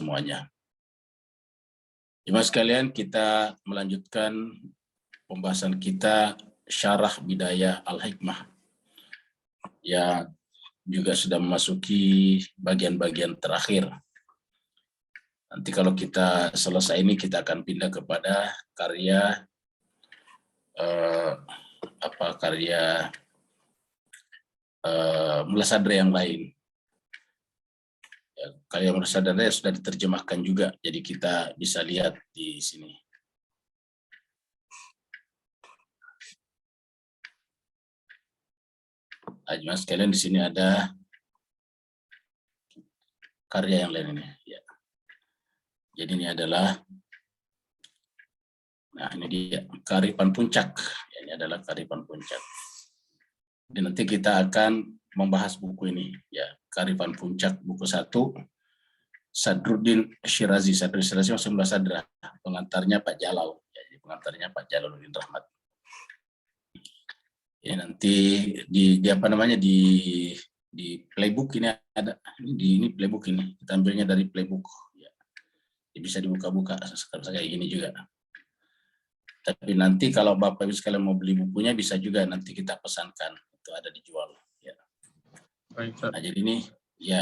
semuanya. Jemaah sekalian, kita melanjutkan pembahasan kita Syarah Bidayah Al-Hikmah yang juga sudah memasuki bagian-bagian terakhir. Nanti kalau kita selesai ini, kita akan pindah kepada karya Mullah Sadra yang lain. Karya Mullah Sadra sudah diterjemahkan juga, jadi kita bisa lihat di sini. Jemaah sekalian, di sini ada karya yang lain ini. Ya. Jadi ini adalah, nah ini dia, Kearifan Puncak. Ini adalah Kearifan Puncak. Dan nanti kita akan membahas buku ini, ya, Kearifan Puncak, buku 1, Sadruddin Syirazi. Sadruddin Syirazi maksudnya Mullah Sadra, pengantarnya Pak Jalal. Jadi pengantarnya Pak Jalaluddin Rahmat. Ini nanti di apa namanya di playbook ini ada, ini playbook ini kita ambilnya dari playbook. Ya. Bisa dibuka-buka sekarang kayak gini juga. Tapi nanti kalau Bapak Ibu sekalian mau beli bukunya bisa juga nanti kita pesankan, itu ada dijual. Ya. Nah, jadi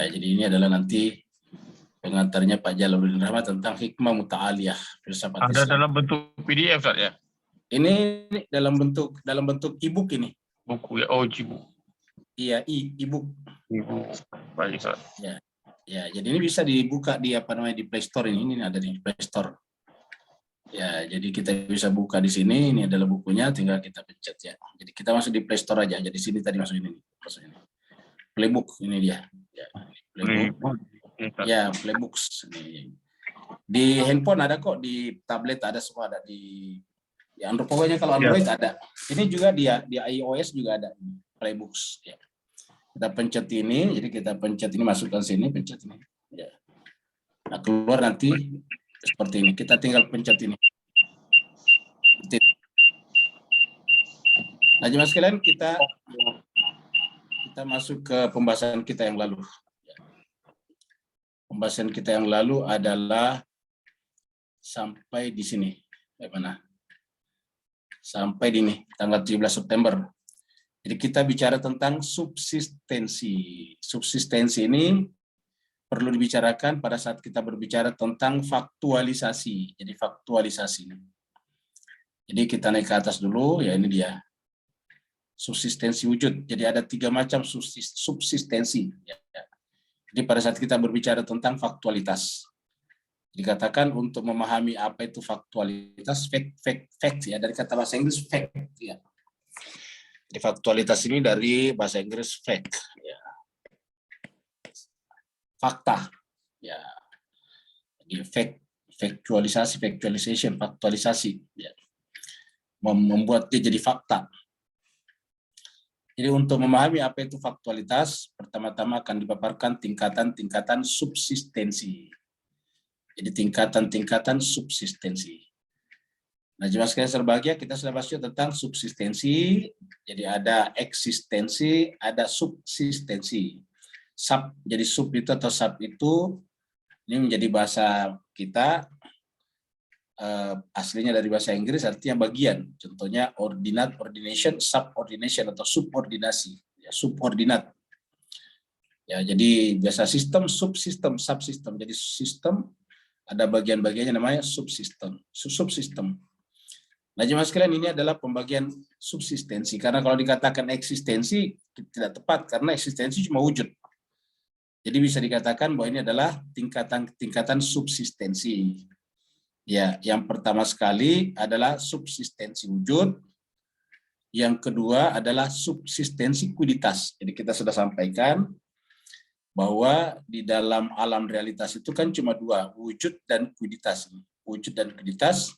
ini adalah nanti pengantarnya Pak Jalaluddin Rahmat tentang hikmah muta'aliyah filsafat Islam. Ada dalam bentuk PDF, Ustaz, ya? Ini dalam bentuk e-book ini. Buku ya, oh e-book. Iya, e-book. E-book. Baik, Ustaz. Ya. Ya, jadi ini bisa dibuka di apa namanya di Play Store ini ada di Play Store. Ya, jadi kita bisa buka di sini. Ini adalah bukunya, tinggal kita pencet ya. Jadi kita masuk di Play Store aja. Jadi sini tadi masuk ini. Playbook ini dia. Ya, playbook. Ya, playbooks. Di handphone ada kok, di tablet ada, semua ada, di Android, pokoknya kalau Android ada. Ini juga di iOS juga ada playbooks. Ya. Kita pencet ini, jadi kita pencet ini, masukkan sini, pencet ini. Ya. Nah, keluar nanti seperti ini. Kita tinggal pencet ini. Nah, jemaah sekalian, kita masuk ke pembahasan kita yang lalu. Pembahasan kita yang lalu adalah sampai di sini. Bagaimana? Sampai di ini, tanggal 17 September. Jadi kita bicara tentang subsistensi. Subsistensi ini perlu dibicarakan pada saat kita berbicara tentang faktualisasi. Jadi faktualisasi. Jadi kita naik ke atas dulu, ya ini dia. Subsistensi wujud. Jadi ada 3 macam subsistensi. Jadi pada saat kita berbicara tentang faktualitas, dikatakan untuk memahami apa itu faktualitas, fact ya, dari kata bahasa Inggris fact ya. Jadi faktualitas ini dari bahasa Inggris fact ya. Fakta ya. Jadi factualization, faktualisasi ya. Membuat dia jadi fakta. Jadi untuk memahami apa itu faktualitas, pertama-tama akan dipaparkan tingkatan-tingkatan subsistensi. Jadi tingkatan-tingkatan subsistensi. Nah, jemaah sekalian berbahagia, kita sudah bahas tentang subsistensi. Jadi ada eksistensi, ada subsistensi. Sub, jadi sub itu atau sub itu, ini menjadi bahasa kita, aslinya dari bahasa Inggris, artinya bagian. Contohnya ordinate, ordination, subordination atau subordinasi. Ya, subordinat. Ya, jadi biasa sistem, subsistem, subsistem. Jadi sistem ada bagian-bagiannya namanya subsistem. Subsistem. Nah, jemaah sekalian, ini adalah pembagian subsistensi. Karena kalau dikatakan eksistensi tidak tepat, karena eksistensi cuma wujud. Jadi bisa dikatakan bahwa ini adalah tingkatan subsistensi. Ya, yang pertama sekali adalah subsistensi wujud. Yang kedua adalah subsistensi kuiditas. Jadi kita sudah sampaikan bahwa di dalam alam realitas itu kan cuma 2, wujud dan kuiditas. Wujud dan kuiditas.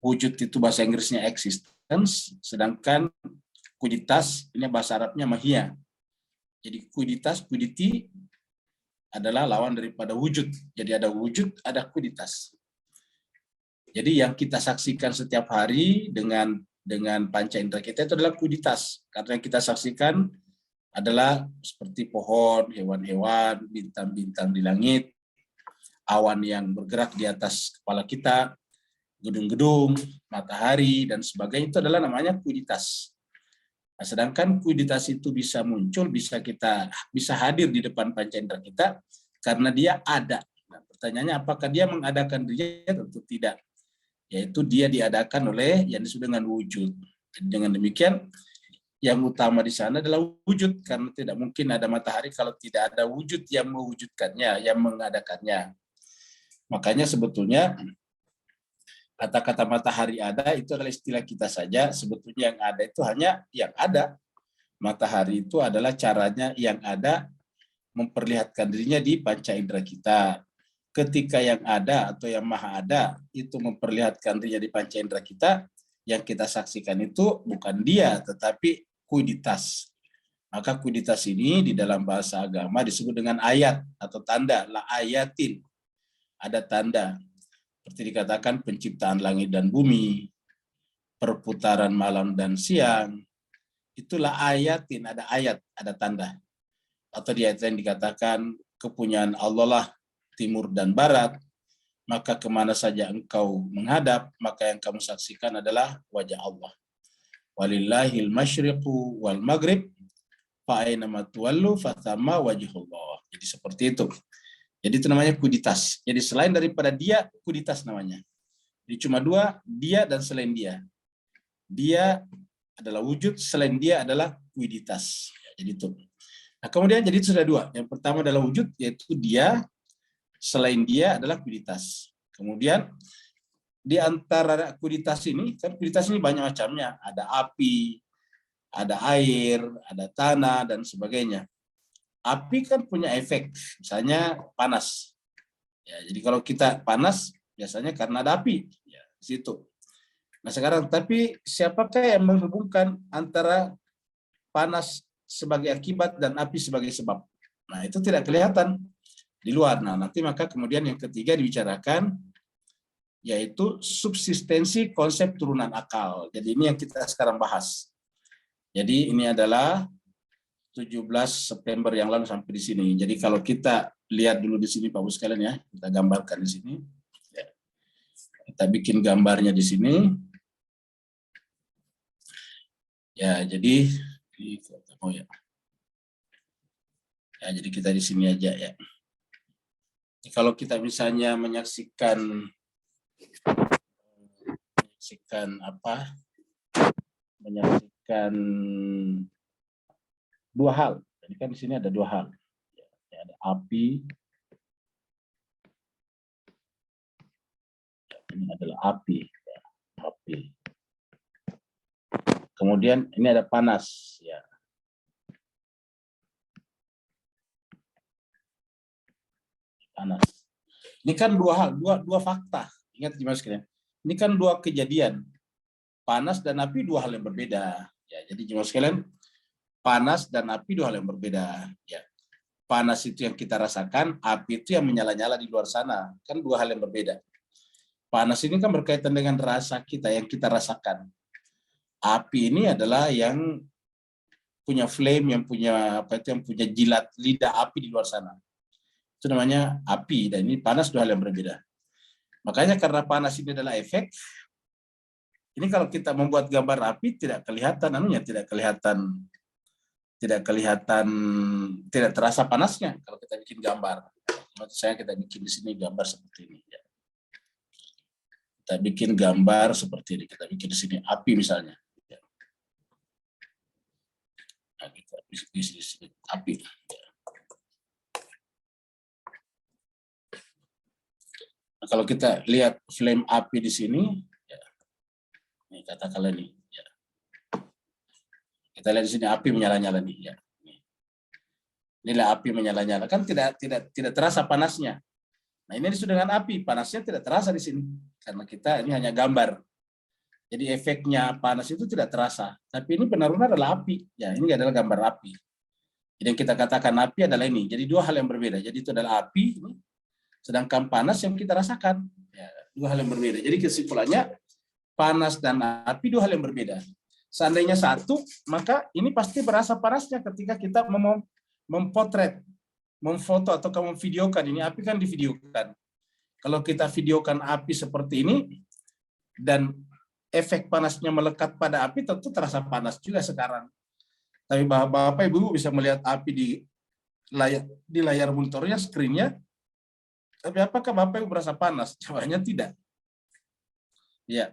Wujud itu bahasa Inggrisnya existence, sedangkan kuiditas ini bahasa Arabnya mahia. Jadi kuiditas, quiddity adalah lawan daripada wujud. Jadi ada wujud, ada kuiditas. Jadi yang kita saksikan setiap hari dengan panca indera kita itu adalah kuiditas. Karena yang kita saksikan adalah seperti pohon, hewan-hewan, bintang-bintang di langit, awan yang bergerak di atas kepala kita, gedung-gedung, matahari, dan sebagainya, itu adalah namanya fluiditas. Nah, sedangkan fluiditas itu bisa muncul, bisa hadir di depan panca indera kita karena dia ada. Nah, pertanyaannya apakah dia mengadakan dirinya? Tentu tidak. Yaitu dia diadakan oleh yang disebut dengan wujud. Dan dengan demikian, yang utama di sana adalah wujud, karena tidak mungkin ada matahari kalau tidak ada wujud yang mewujudkannya, yang mengadakannya. Makanya sebetulnya kata-kata matahari ada itu adalah istilah kita saja. Sebetulnya yang ada itu hanya yang ada. Matahari itu adalah caranya yang ada memperlihatkan dirinya di panca indera kita. Ketika yang ada atau yang maha ada itu memperlihatkan dirinya di panca indera kita, yang kita saksikan itu bukan dia, tetapi fluiditas. Maka fluiditas ini di dalam bahasa agama disebut dengan ayat atau tanda, la ayatin. Ada tanda. Seperti dikatakan penciptaan langit dan bumi, perputaran malam dan siang, itulah ayatin, ada ayat, ada tanda. Atau di ayat lain dikatakan kepunyaan Allah lah timur dan barat, maka kemana saja engkau menghadap, maka yang kamu saksikan adalah wajah Allah. Walillahil masyriqu wal maghrib, fa'ainama tuwallu fathamma wajhullah. Jadi seperti itu. Jadi itu namanya fluiditas. Jadi selain daripada dia, fluiditas namanya. Jadi cuma dua, dia dan selain dia. Dia adalah wujud, selain dia adalah fluiditas. Jadi itu. Nah, kemudian jadi itu sudah dua. Yang pertama adalah wujud, yaitu dia, selain dia adalah fluiditas. Kemudian di antara fluiditas ini, kan fluiditas ini banyak macamnya. Ada api, ada air, ada tanah, dan sebagainya. Api kan punya efek, misalnya panas. Ya, jadi kalau kita panas, biasanya karena ada api. Ya, di situ. Nah sekarang, tapi siapakah yang menghubungkan antara panas sebagai akibat dan api sebagai sebab? Nah itu tidak kelihatan di luar. Nah nanti maka kemudian yang ketiga dibicarakan, yaitu subsistensi konsep turunan akal. Jadi ini yang kita sekarang bahas. Jadi ini adalah 17 September yang lalu sampai di sini. Jadi kalau kita lihat dulu di sini Pak Bu sekalian ya, kita gambarkan di sini. Ya. Kita bikin gambarnya di sini. Ya, jadi jadi kita di sini aja ya. Kalau kita misalnya menyaksikan dua hal. Jadi kan di sini ada dua hal. Ya, ada api. Ya, ini adalah api. Ya, api. Kemudian ini ada panas. Ya. Panas. Ini kan dua hal, dua fakta. Ingat Mas sekalian. Ini kan dua kejadian. Panas dan api dua hal yang berbeda. Ya, jadi Mas sekalian, panas dan api dua hal yang berbeda. Ya. Panas itu yang kita rasakan, api itu yang menyala-nyala di luar sana. Kan dua hal yang berbeda. Panas ini kan berkaitan dengan rasa kita yang kita rasakan. Api ini adalah yang punya flame, yang punya jilat lidah api di luar sana. Itu namanya api, dan ini panas dua hal yang berbeda. Makanya karena panas ini adalah efek, ini kalau kita membuat gambar api tidak kelihatan tidak terasa panasnya kalau kita bikin gambar. Maksud saya kita bikin di sini gambar seperti ini. Ya. Kita bikin gambar seperti ini. Kita bikin di sini api misalnya. Ya. Nah, kita di sini api. Ya. Nah, kalau kita lihat flame api di sini, ya. Ini katakanlah nih. Ya. Kita lihat di sini api menyala-nyala nih. Ya. Inilah api menyala-nyala, kan tidak terasa panasnya. Nah ini sudah dengan api, panasnya tidak terasa di sini karena kita ini hanya gambar. Jadi efeknya panas itu tidak terasa. Tapi ini benar-benar adalah api. Ya ini adalah gambar api. Jadi yang kita katakan api adalah ini. Jadi dua hal yang berbeda. Jadi itu adalah api, sedangkan panas yang kita rasakan. Ya, dua hal yang berbeda. Jadi kesimpulannya panas dan api dua hal yang berbeda. Seandainya satu, maka ini pasti berasa panasnya ketika kita memotret, memfoto atau memvideokan. Ini api kan divideokan. Kalau kita videokan api seperti ini, dan efek panasnya melekat pada api, tentu terasa panas juga sekarang. Tapi Bapak Ibu bisa melihat api di layar monitornya, screen-nya, tapi apakah Bapak Ibu merasa panas? Jawabannya tidak. Ya,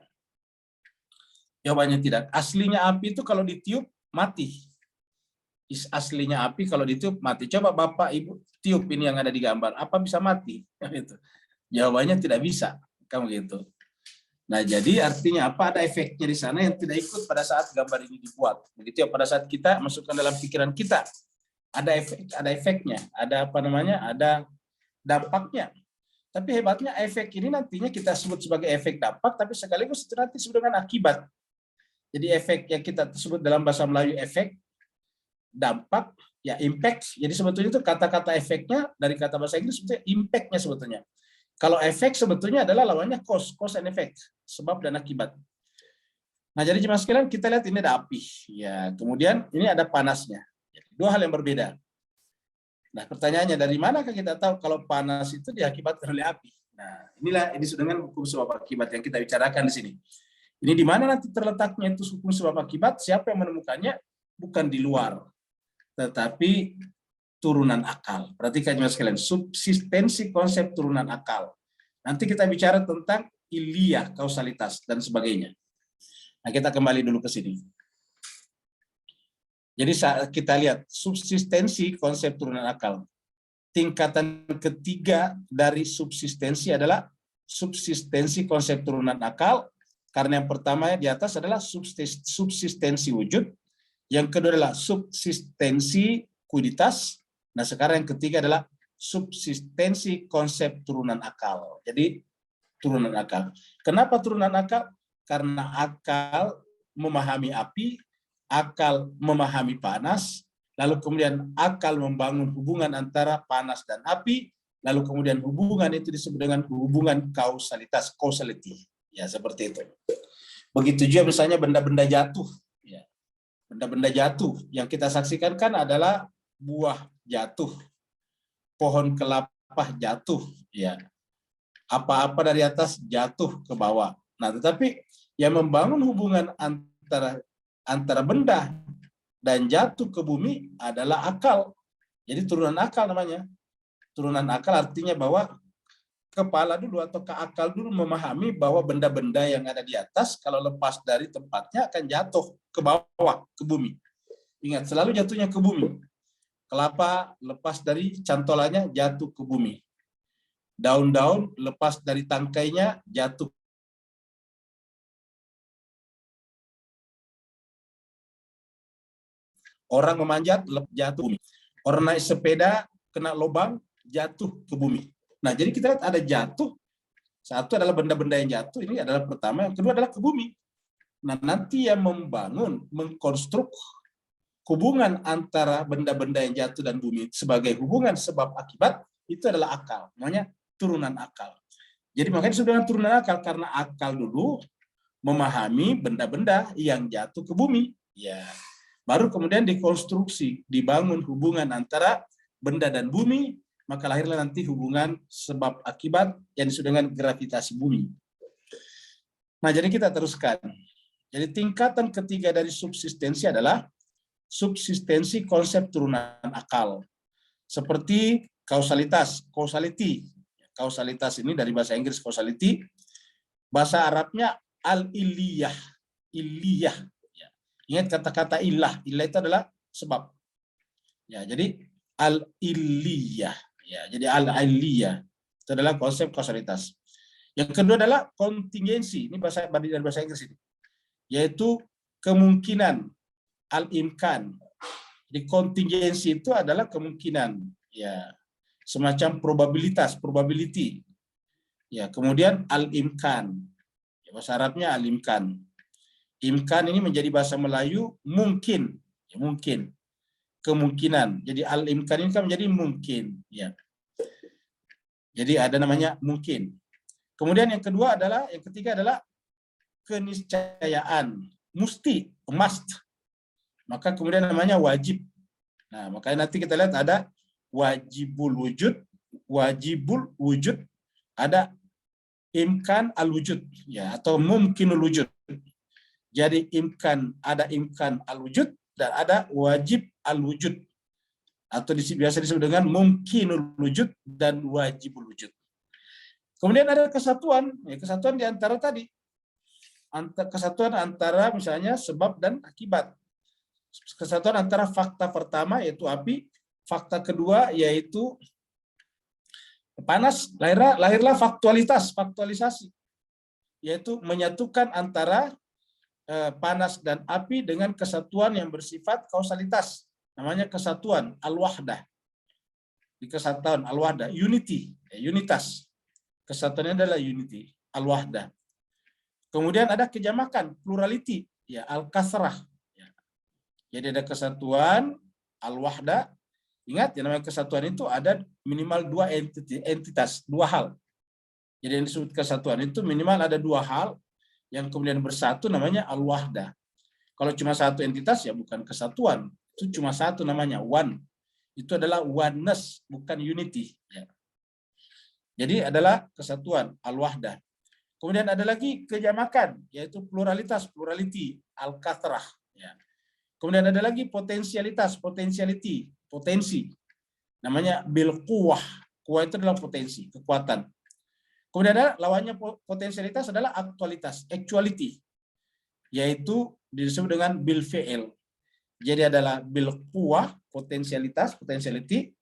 jawabannya tidak. Aslinya api itu kalau ditiup, mati. Aslinya api kalau ditiup, mati. Coba Bapak Ibu tiup ini yang ada di gambar, apa bisa mati? Gitu. Jawabannya tidak bisa, kamu gitu. Nah, jadi artinya apa? Ada efeknya di sana yang tidak ikut pada saat gambar ini dibuat. Begitu ya, pada saat kita masukkan dalam pikiran kita, ada efeknya, ada apa namanya? Ada dampaknya. Tapi hebatnya efek ini nantinya kita sebut sebagai efek dampak, tapi sekaligus itu nanti disebut dengan akibat. Jadi efek yang kita sebut dalam bahasa Melayu efek, dampak, ya impact. Jadi sebetulnya itu kata-kata efeknya dari kata bahasa Inggris sebetulnya impact-nya sebetulnya. Kalau efek sebetulnya adalah lawannya cause and effect, sebab dan akibat. Nah, jadi jemaah sekalian, kita lihat ini ada api, ya. Kemudian ini ada panasnya. Dua hal yang berbeda. Nah, pertanyaannya dari manakah kita tahu kalau panas itu diakibatkan oleh api? Nah, inilah ini dengan hukum sebab akibat yang kita bicarakan di sini. Ini di mana nanti terletaknya itu hukum sebab akibat? Siapa yang menemukannya? Bukan di luar, tetapi turunan akal. Perhatikan jemaah sekalian, subsistensi konsep turunan akal. Nanti kita bicara tentang iliyah, kausalitas, dan sebagainya. Nah, kita kembali dulu ke sini. Jadi kita lihat subsistensi konsep turunan akal. Tingkatan ketiga dari subsistensi adalah subsistensi konsep turunan akal, karena yang pertama di atas adalah subsistensi wujud, yang kedua adalah subsistensi kuiditas. Nah, sekarang yang ketiga adalah subsistensi konsep turunan akal. Jadi turunan akal. Kenapa turunan akal? Karena akal memahami api, akal memahami panas, lalu kemudian akal membangun hubungan antara panas dan api, lalu kemudian hubungan itu disebut dengan hubungan kausalitas, causality. Ya, seperti itu. Begitu juga misalnya benda-benda jatuh. Ya. Benda-benda jatuh yang kita saksikan kan adalah buah jatuh, pohon kelapa jatuh, ya, apa-apa dari atas jatuh ke bawah. Nah, tetapi yang membangun hubungan antara benda dan jatuh ke bumi adalah akal. Jadi turunan akal namanya. Turunan akal artinya bahwa kepala dulu atau ke akal dulu memahami bahwa benda-benda yang ada di atas kalau lepas dari tempatnya akan jatuh ke bawah, ke bumi. Ingat, selalu jatuhnya ke bumi. Kelapa lepas dari cantolannya jatuh ke bumi. Daun-daun lepas dari tangkainya jatuh. Orang memanjat jatuh ke bumi. Orang naik sepeda kena lubang jatuh ke bumi. Nah, jadi kita lihat ada jatuh. Satu adalah benda-benda yang jatuh, ini adalah pertama. Yang kedua adalah ke bumi. Nah, nanti yang membangun, mengkonstruk hubungan antara benda-benda yang jatuh dan bumi sebagai hubungan sebab akibat itu adalah akal, namanya turunan akal. Jadi makanya disebut dengan turunan akal karena akal dulu memahami benda-benda yang jatuh ke bumi, ya. Baru kemudian dikonstruksi, dibangun hubungan antara benda dan bumi, maka lahirlah nanti hubungan sebab akibat yang disebut dengan gravitasi bumi. Nah, jadi kita teruskan. Jadi tingkatan ketiga dari subsistensi adalah subsistensi konsep turunan akal. Seperti kausalitas, causality. Kausalitas ini dari bahasa Inggris causality, bahasa Arabnya al-iliyah. Iliyah. Ingat kata-kata ilah. Ilah itu adalah sebab. Ya, jadi al-iliyah. Ya, jadi al-iliyah itu adalah konsep kausalitas. Yang kedua adalah kontingensi. Ini dari bahasa Inggris ini. Yaitu kemungkinan, al-imkan. Jadi kontingensi itu adalah kemungkinan, ya, semacam probabilitas, probability. Ya, kemudian al-imkan. Ya, bahasa Arabnya al-imkan. Imkan ini menjadi bahasa Melayu mungkin, ya, mungkin. Kemungkinan. Jadi al-imkan ini kan menjadi mungkin, ya. Jadi ada namanya mungkin. Kemudian yang ketiga adalah keniscayaan, mesti, must. Maka kemudian namanya wajib. Nah, makanya nanti kita lihat ada wajibul wujud, ada imkan al-wujud, ya, atau mumkinul wujud. Jadi ada imkan al-wujud dan ada wajib al-wujud, atau biasa disebut dengan mumkinul wujud dan wajibul wujud. Kemudian ada kesatuan, ya, kesatuan di antara tadi, kesatuan antara misalnya sebab dan akibat. Kesatuan antara fakta pertama yaitu api, fakta kedua yaitu panas, lahirlah faktualisasi, yaitu menyatukan antara panas dan api dengan kesatuan yang bersifat kausalitas, namanya kesatuan al-wahdah. Di kesatuan al-wahdah, unity, unitas. Kesatuannya adalah unity, al-wahdah. Kemudian ada kejamakan, plurality, ya, al-kasrah. Ya. Jadi ada kesatuan al-wahdah. Ingat, yang namanya kesatuan itu ada minimal dua entitas, dua hal. Jadi yang disebut kesatuan itu minimal ada dua hal yang kemudian bersatu, namanya al-wahdah. Kalau cuma satu entitas ya bukan kesatuan, itu cuma satu, namanya one. Itu adalah oneness, bukan unity. Ya. Jadi adalah kesatuan al-wahdah. Kemudian ada lagi kejamakan, yaitu pluralitas, plurality, al-kathrah. Ya. Kemudian ada lagi potensialitas, potentiality, potensi. Namanya bil quwwah. Quwwah itu adalah potensi, kekuatan. Kemudian ada lawannya potensialitas adalah aktualitas, actuality. Yaitu disebut dengan bil fi'il. Jadi adalah bil quwwah, potensialitas, potentiality.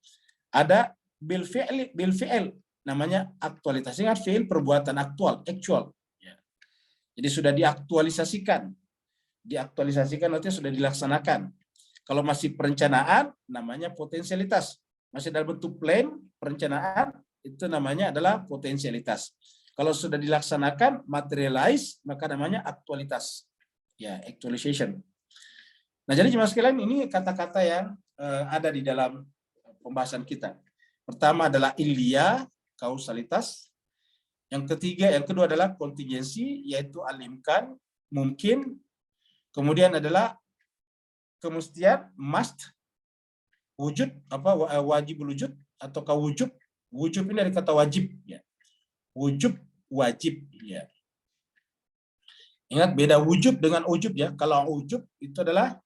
Ada bil fi'il, namanya aktualitas. Ingat, fi'il perbuatan aktual, actual. Ya. Jadi sudah diaktualisasikan. Diaktualisasikan artinya sudah dilaksanakan. Kalau masih perencanaan, namanya potensialitas. Masih dalam bentuk plan, perencanaan, itu namanya adalah potensialitas. Kalau sudah dilaksanakan, materialize, maka namanya aktualitas. Ya, actualization. Nah, jadi jemaah sekalian, ini kata-kata yang ada di dalam pembahasan kita. Pertama adalah ilya, kausalitas. Yang kedua adalah kontingensi, yaitu al-imkan, mungkin. Kemudian adalah kemestian, must, wujud, wajib wujud, atau wujub. Wujub ini dari kata wajib. Ya. Wujub, wajib. Ya. Ingat, beda wujub dengan ujub ya. Kalau ujub itu adalah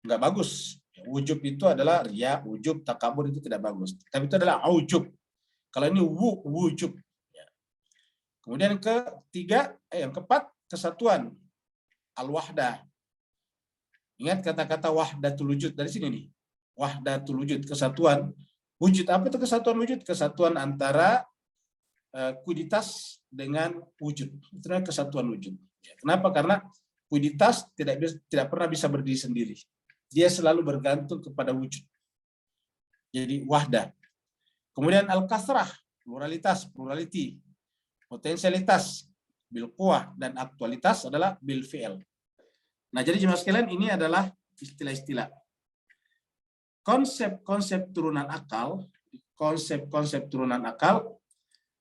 nggak bagus. Wujub itu adalah riya, ujub, takabur, itu tidak bagus. Tapi itu adalah ujub. Kalau ini wujub. Ya. Kemudian yang keempat, kesatuan, al-wahdah. Ingat kata-kata wahdatul wujud dari sini nih. Wahdatul wujud, kesatuan wujud. Apa itu kesatuan wujud? Kesatuan antara kuiditas dengan wujud. Itu adalah kesatuan wujud. Kenapa? Karena kuiditas tidak pernah bisa berdiri sendiri. Dia selalu bergantung kepada wujud. Jadi wahdah. Kemudian al-kasrah, pluralitas, plurality. Potensialitas, bil quwwah, dan aktualitas adalah bil fi'il. Nah, jadi jemaah sekalian, ini adalah istilah-istilah. Konsep-konsep turunan akal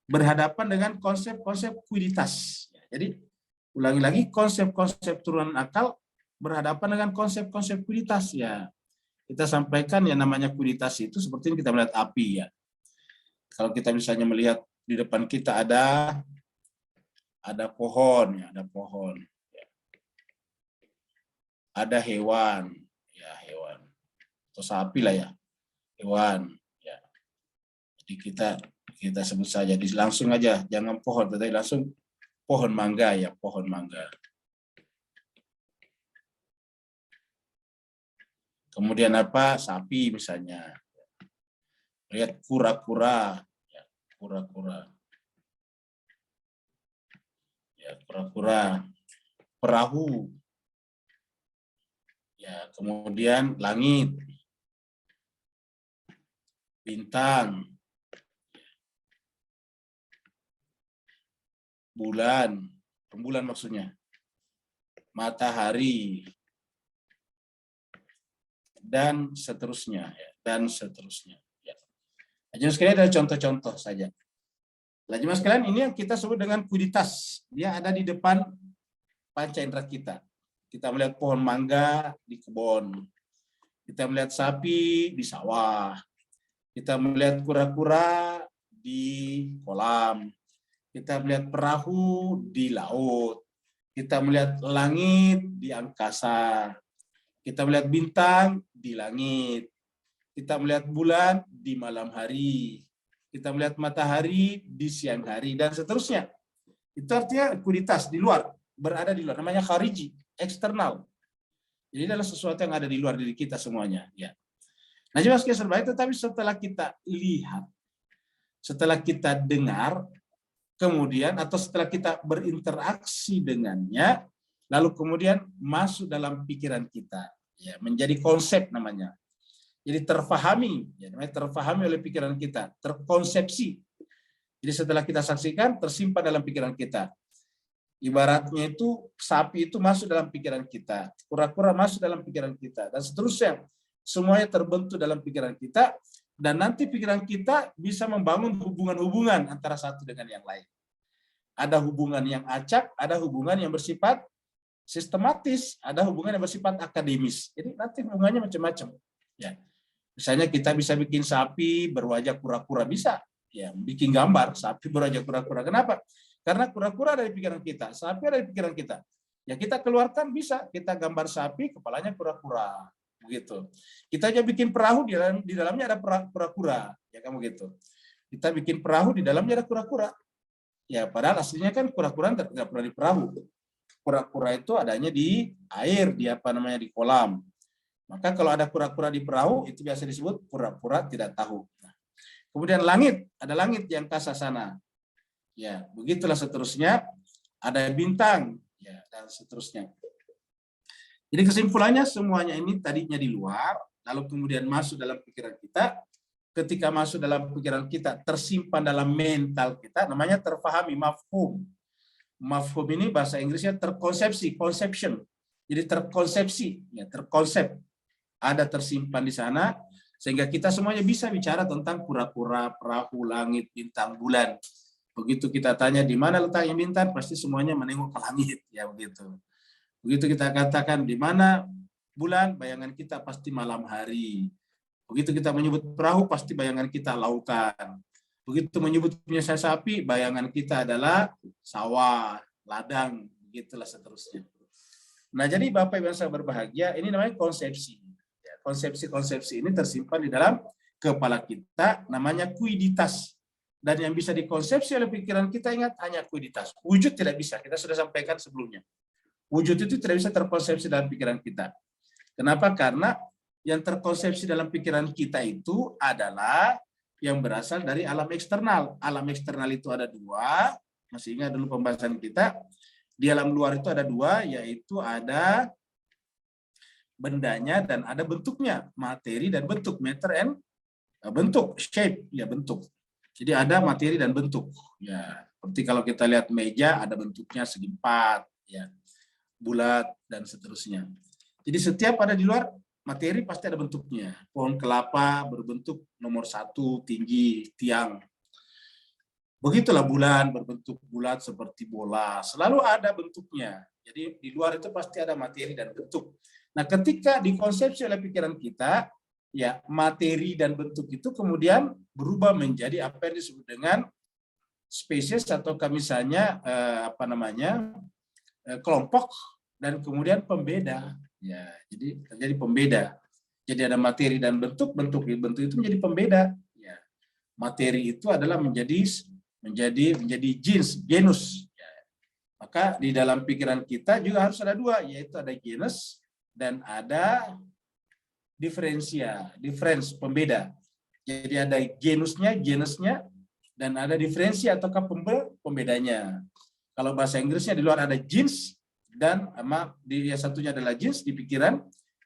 berhadapan dengan konsep-konsep kuiditas. Jadi, ulangi lagi, konsep-konsep turunan akal berhadapan dengan konsep-konsep kuiditas. Ya, kita sampaikan yang namanya kuiditas itu seperti ini, kita melihat api ya. Kalau kita misalnya melihat di depan kita ada pohon, ya, ada pohon. Ada hewan, ya, hewan atau sapi lah ya, hewan. Ya. Jadi kita sebut saja, langsung aja, jangan pohon, tetapi langsung pohon mangga ya, pohon mangga. Kemudian apa? Sapi misalnya. Lihat kura-kura, ya, kura-kura. Ya, kura-kura, perahu. Ya, kemudian langit, bintang, bulan, rembulan maksudnya, matahari, dan seterusnya. Ya, dan seterusnya. Ya. Jadi sekalian ada contoh-contoh saja. Nah, jemaah sekalian, ini yang kita sebut dengan kuiditas. Dia ada di depan panca indera kita. Kita melihat pohon mangga di kebun. Kita melihat sapi di sawah. Kita melihat kura-kura di kolam. kita melihat perahu di laut, kita melihat langit di angkasa, kita melihat bintang di langit, kita melihat bulan di malam hari, kita melihat matahari di siang hari, dan seterusnya. Itu artinya kualitas di luar, berada di luar, namanya khariji, eksternal. Jadi adalah sesuatu yang ada di luar diri kita semuanya. Ya. Nah, jelas baik, tetapi setelah kita lihat, setelah kita dengar, kemudian atau setelah kita berinteraksi dengannya, lalu kemudian masuk dalam pikiran kita, ya, menjadi konsep namanya. Jadi terfahami, ya, namanya terfahami oleh pikiran kita, terkonsepsi. Jadi setelah kita saksikan, tersimpan dalam pikiran kita. Ibaratnya itu sapi itu masuk dalam pikiran kita, kura-kura masuk dalam pikiran kita, dan seterusnya. Semuanya terbentuk dalam pikiran kita, dan nanti pikiran kita bisa membangun hubungan-hubungan antara satu dengan yang lain. Ada hubungan yang acak, ada hubungan yang bersifat sistematis, ada hubungan yang bersifat akademis. Jadi nanti hubungannya macam-macam. Ya. Misalnya kita bisa bikin sapi berwajah kura-kura, bisa. Ya, bikin gambar sapi berwajah kura-kura. Kenapa? Karena kura-kura dari pikiran kita, sapi dari pikiran kita. Ya kita keluarkan bisa, kita gambar sapi, kepalanya kura-kura. Begitu. Kita aja bikin perahu, di dalamnya ada kura-kura. Ya kamu gitu. Kita bikin perahu, di dalamnya ada kura-kura. Ya, padahal aslinya kan kura-kura tidak pernah di perahu. Kura-kura itu adanya di air, di apa namanya, di kolam. Maka kalau ada kura-kura di perahu, itu biasa disebut kura-kura tidak tahu. Nah, kemudian langit, ada langit di angkasa sana. Ya, begitulah seterusnya. Ada bintang, ya, dan seterusnya. Jadi kesimpulannya semuanya ini tadinya di luar, lalu kemudian masuk dalam pikiran kita. Ketika masuk dalam pikiran kita, tersimpan dalam mental kita, namanya terfahami, mafhum. Mafhum ini bahasa Inggrisnya terkonsepsi, conception. Jadi terkonsepsi, ya, terkonsep. Ada tersimpan di sana, sehingga kita semuanya bisa bicara tentang kura-kura, perahu, langit, bintang, bulan. Begitu kita tanya di mana letaknya bintang, pasti semuanya menengok ke langit, ya begitu. Begitu kita katakan di mana bulan, bayangan kita pasti malam hari. Begitu kita menyebut perahu, pasti bayangan kita lautan. Begitu menyebut punya sapi, bayangan kita adalah sawah, ladang, begitulah seterusnya. Nah, jadi Bapak Ibu yang saya berbahagia, ini namanya konsepsi. Konsepsi-konsepsi ini tersimpan di dalam kepala kita, namanya kuiditas. Dan yang bisa dikonsepsi oleh pikiran kita, ingat, hanya kuiditas. Wujud tidak bisa, kita sudah sampaikan sebelumnya. Wujud itu tidak bisa terkonsepsi dalam pikiran kita. Kenapa? Karena yang terkonsepsi dalam pikiran kita itu adalah yang berasal dari alam eksternal. Alam eksternal itu ada dua, masih ingat dulu pembahasan kita. Di alam luar itu ada dua, yaitu ada bendanya dan ada bentuknya, materi dan bentuk, matter and bentuk, shape, ya bentuk. Jadi ada materi dan bentuk. Ya, seperti kalau kita lihat meja ada bentuknya segi empat, ya, bulat dan seterusnya. Jadi setiap ada di luar materi pasti ada bentuknya. Pohon kelapa berbentuk nomor 1, tinggi, tiang. Begitulah bulan berbentuk bulat seperti bola. Selalu ada bentuknya. Jadi di luar itu pasti ada materi dan bentuk. Nah, ketika dikonsepsi oleh pikiran kita, ya materi dan bentuk itu kemudian berubah menjadi apa yang disebut dengan spesies atau misalnya kelompok, dan kemudian pembeda. Ya, jadi terjadi pembeda. Jadi ada materi dan bentuk itu menjadi pembeda. Ya. Materi itu adalah menjadi genus. Ya. Maka di dalam pikiran kita juga harus ada dua, yaitu ada genus dan ada difference, pembeda. Jadi ada genusnya, dan ada diferensi ataukah pembedanya. Kalau bahasa Inggrisnya di luar ada genes, dan yang satunya adalah jeans di pikiran,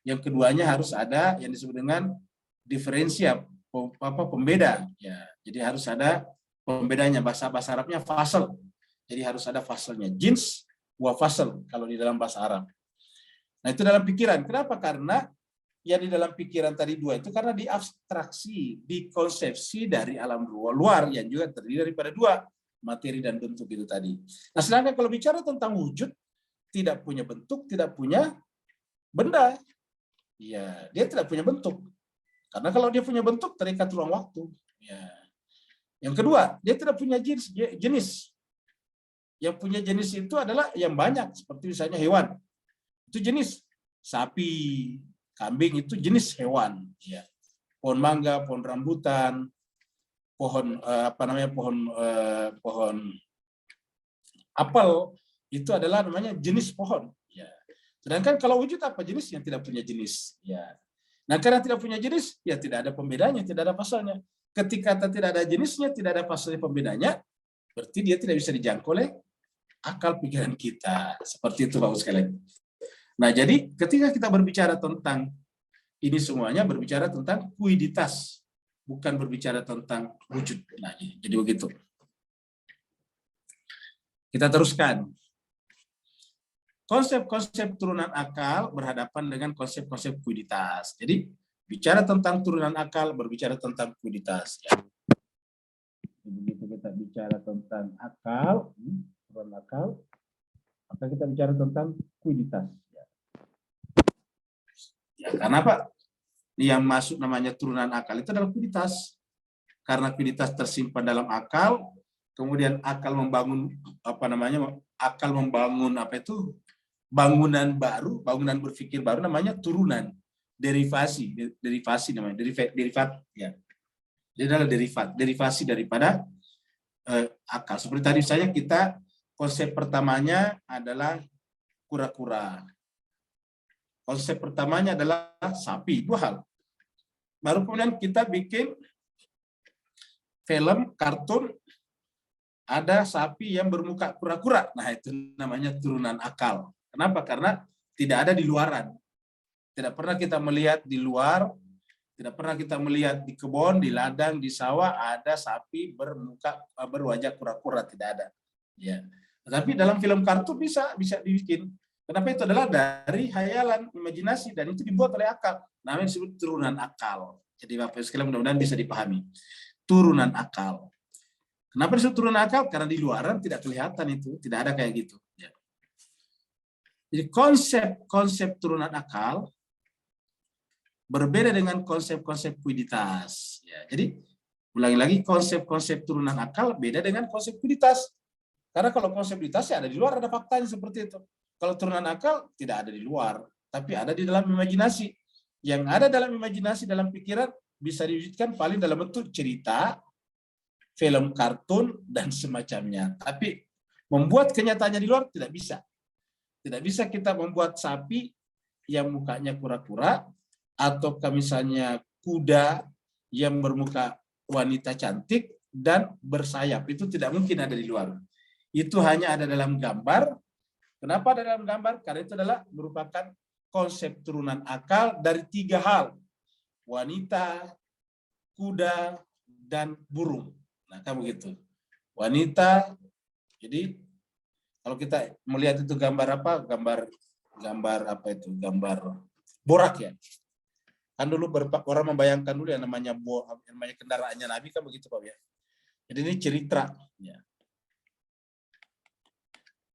yang keduanya harus ada yang disebut dengan diferensia, pembeda. Ya, jadi harus ada pembedanya. Bahasa Arabnya fasal. Jadi harus ada fasalnya. Jeans wa fasal kalau di dalam bahasa Arab. Nah, itu dalam pikiran. Kenapa? Karena yang di dalam pikiran tadi dua itu karena diabstraksi, dikonsepsi dari alam luar yang juga terdiri daripada dua, materi dan bentuk itu tadi. Nah, sedangkan kalau bicara tentang wujud, tidak punya bentuk, tidak punya benda. Ya, dia tidak punya bentuk. Karena kalau dia punya bentuk, terikat ruang waktu. Ya. Yang kedua, dia tidak punya jenis. Yang punya jenis itu adalah yang banyak, seperti misalnya hewan. Itu jenis. Sapi, kambing itu jenis hewan. Ya. Pohon mangga, pohon rambutan, pohon pohon apel itu adalah namanya jenis pohon. Ya. Sedangkan kalau wujud apa jenis yang tidak punya jenis. Ya. Nah karena tidak punya jenis, ya tidak ada pembedanya, tidak ada pasalnya. Ketika tidak ada jenisnya, tidak ada pasalnya pembedanya, berarti dia tidak bisa dijangkau oleh akal pikiran kita. Seperti itu Bapak sekalian. Nah jadi ketika kita berbicara tentang ini semuanya berbicara tentang kuiditas, bukan berbicara tentang wujud. Nah, jadi begitu. Kita teruskan. Konsep-konsep turunan akal berhadapan dengan konsep-konsep kuiditas. Jadi bicara tentang turunan akal, berbicara tentang kuiditas. Ya. Begitu kita bicara tentang akal, turunan akal, maka kita bicara tentang kuiditas. Ya, karena apa? Yang masuk namanya turunan akal itu adalah kuiditas. Karena kuiditas tersimpan dalam akal, kemudian akal membangun akal membangun bangunan baru, bangunan berpikir baru namanya turunan, derivasi namanya, derivat ya. Jadi adalah derivasi daripada akal. Seperti tadi saya konsep pertamanya adalah kura-kura. Konsep pertamanya adalah sapi, dua hal. Baru kemudian kita bikin film, kartun, ada sapi yang bermuka kura-kura. Nah, itu namanya turunan akal. Kenapa? Karena tidak ada di luaran. Tidak pernah kita melihat di luar, tidak pernah kita melihat di kebun, di ladang, di sawah, ada sapi berwajah kura-kura, tidak ada. Ya. Tapi dalam film kartun bisa dibikin. Kenapa? Itu adalah dari hayalan, imajinasi, dan itu dibuat oleh akal. Namanya disebut turunan akal. Jadi Bapak sekalian mudah-mudahan bisa dipahami. Turunan akal. Kenapa disebut turunan akal? Karena di luaran tidak kelihatan itu, tidak ada kayak gitu. Ya. Jadi konsep turunan akal berbeda dengan konsep-konsep kuiditas. Ya, jadi ulangi lagi, konsep turunan akal beda dengan konsep kuiditas. Karena kalau konsep kuiditas ya ada di luar, ada faktanya seperti itu. Kalau turunan akal tidak ada di luar, tapi ada di dalam imajinasi. Yang ada dalam imajinasi, dalam pikiran, bisa diwujudkan paling dalam bentuk cerita, film kartun, dan semacamnya. Tapi membuat kenyataannya di luar tidak bisa. Tidak bisa kita membuat sapi yang mukanya kura-kura, atau misalnya kuda yang bermuka wanita cantik dan bersayap. Itu tidak mungkin ada di luar. Itu hanya ada dalam gambar. Kenapa ada dalam gambar? Karena itu adalah merupakan konsep turunan akal dari tiga hal. Wanita, kuda, dan burung. Nah, kan begitu. Wanita, jadi kalau kita melihat itu gambar apa? Gambar apa itu? Gambar borak ya. Kan dulu orang membayangkan dulu yang namanya kendaraannya Nabi kan begitu Pak ya. Jadi ini cerita ya.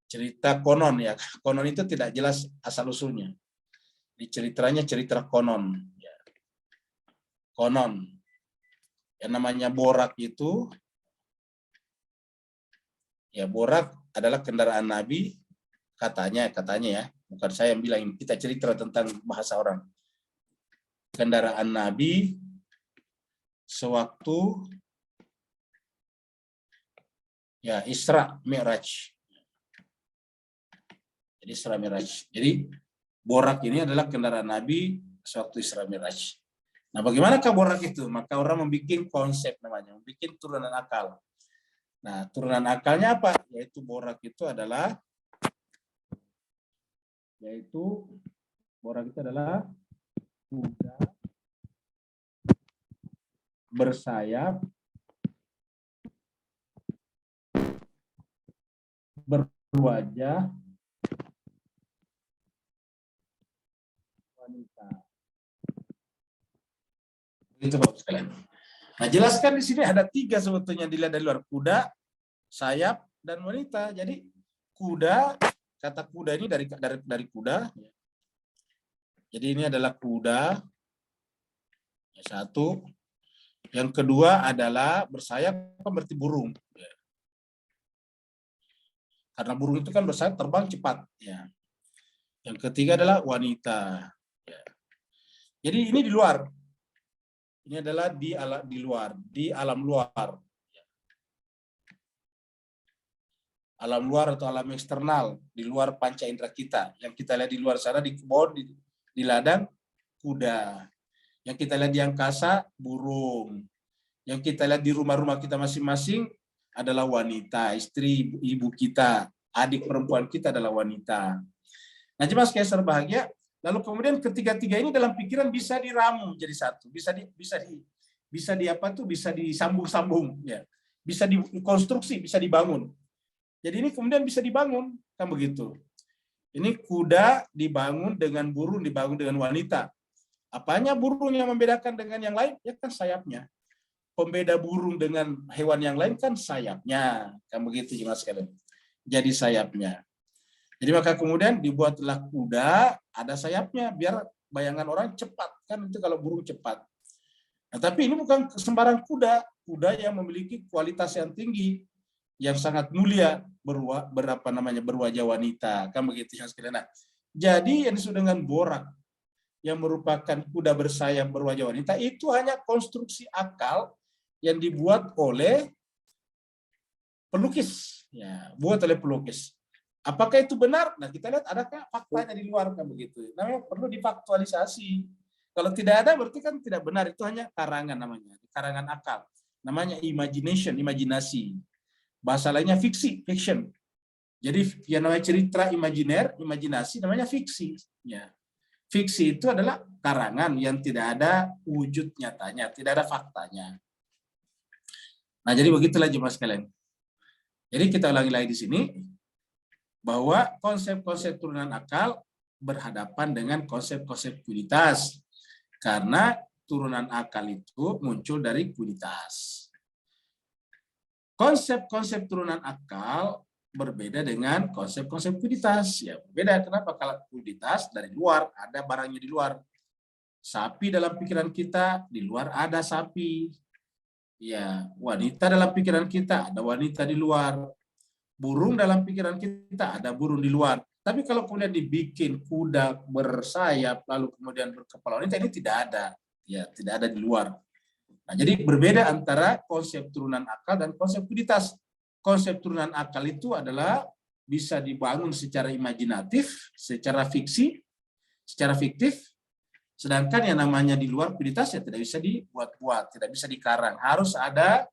Cerita konon ya. Konon itu tidak jelas asal usulnya. Di ceritanya cerita konon ya. Konon. Yang namanya borak itu ya, borak adalah kendaraan Nabi katanya ya. Bukan saya yang bilang, kita cerita tentang bahasa orang. Kendaraan Nabi sewaktu ya Isra Mi'raj. Jadi Isra Mi'raj. Jadi borak ini adalah kendaraan Nabi sewaktu Isra Mi'raj. Nah, bagaimanakah borak itu? Maka orang membuat konsep namanya, membuat turunan akal. Nah, turunan akalnya apa? Yaitu borak itu adalah kuda bersayap, berwajah wanita. Itu Bapak sekalian. Nah, jelaskan di sini ada tiga sebetulnya dilihat dari luar: kuda, sayap, dan wanita. Jadi kuda, kata kuda ini dari kuda. Jadi ini adalah kuda. Satu. Yang kedua adalah bersayap, berarti burung. karena burung itu kan bersayap terbang cepat. Ya. Yang ketiga adalah wanita. Ya. Jadi ini di luar. Ini adalah di luar, di alam luar. Alam luar atau alam eksternal, di luar panca indera kita. Yang kita lihat di luar sana, di kebun, di ladang, kuda. Yang kita lihat di angkasa, burung. Yang kita lihat di rumah-rumah kita masing-masing adalah wanita, istri, ibu kita, adik perempuan kita adalah wanita. Nah, jemaah sekalian berbahagia, lalu kemudian ketiga-tiga ini dalam pikiran bisa diramu jadi satu, bisa disambung-sambung, ya, bisa dikonstruksi, bisa dibangun. Jadi ini kemudian bisa dibangun, kan begitu. Ini kuda dibangun dengan burung, dibangun dengan wanita. Apanya burung yang membedakan dengan yang lain? Ya kan sayapnya. Pembeda burung dengan hewan yang lain kan sayapnya, kan begitu jemaah sekalian. Jadi sayapnya. Jadi maka kemudian dibuatlah kuda ada sayapnya biar bayangan orang cepat, kan itu kalau burung cepat. Nah, tapi ini bukan sembarang kuda, kuda yang memiliki kualitas yang tinggi, yang sangat mulia, berwajah wanita, kan begitu yang sekalian. Nah, jadi yang disebut dengan borak yang merupakan kuda bersayap berwajah wanita itu hanya konstruksi akal yang dibuat oleh pelukis, ya, buat oleh pelukis. Apakah itu benar? Nah, kita lihat adakah faktanya di luar, kan begitu. Namanya perlu difaktualisasi. Kalau tidak ada berarti kan tidak benar, itu hanya karangan namanya, karangan akal. Namanya imagination, imajinasi. Bahasa lainnya fiksi, fiction. Jadi yang namanya cerita imajiner, imajinasi namanya fiksi. Ya. Fiksi itu adalah karangan yang tidak ada wujud nyatanya, tidak ada faktanya. Nah, jadi begitulah jemaah sekalian. Jadi kita ulangi lagi di sini bahwa konsep-konsep turunan akal berhadapan dengan konsep-konsep kuiditas. Karena turunan akal itu muncul dari kuiditas. Konsep-konsep turunan akal berbeda dengan konsep-konsep kuiditas. Ya, berbeda. Kenapa? Kalau kuiditas dari luar, ada barangnya di luar. Sapi dalam pikiran kita, di luar ada sapi. Ya, wanita dalam pikiran kita, ada wanita di luar. Burung dalam pikiran kita, ada burung di luar. Tapi kalau kemudian dibikin kuda bersayap, lalu kemudian berkepala wanita, ini tidak ada. Ya, tidak ada di luar. Nah, jadi berbeda antara konsep turunan akal dan konsep kuiditas. Konsep turunan akal itu adalah bisa dibangun secara imajinatif, secara fiksi, secara fiktif. Sedangkan yang namanya di luar kuiditas ya tidak bisa dibuat-buat, tidak bisa dikarang. Harus ada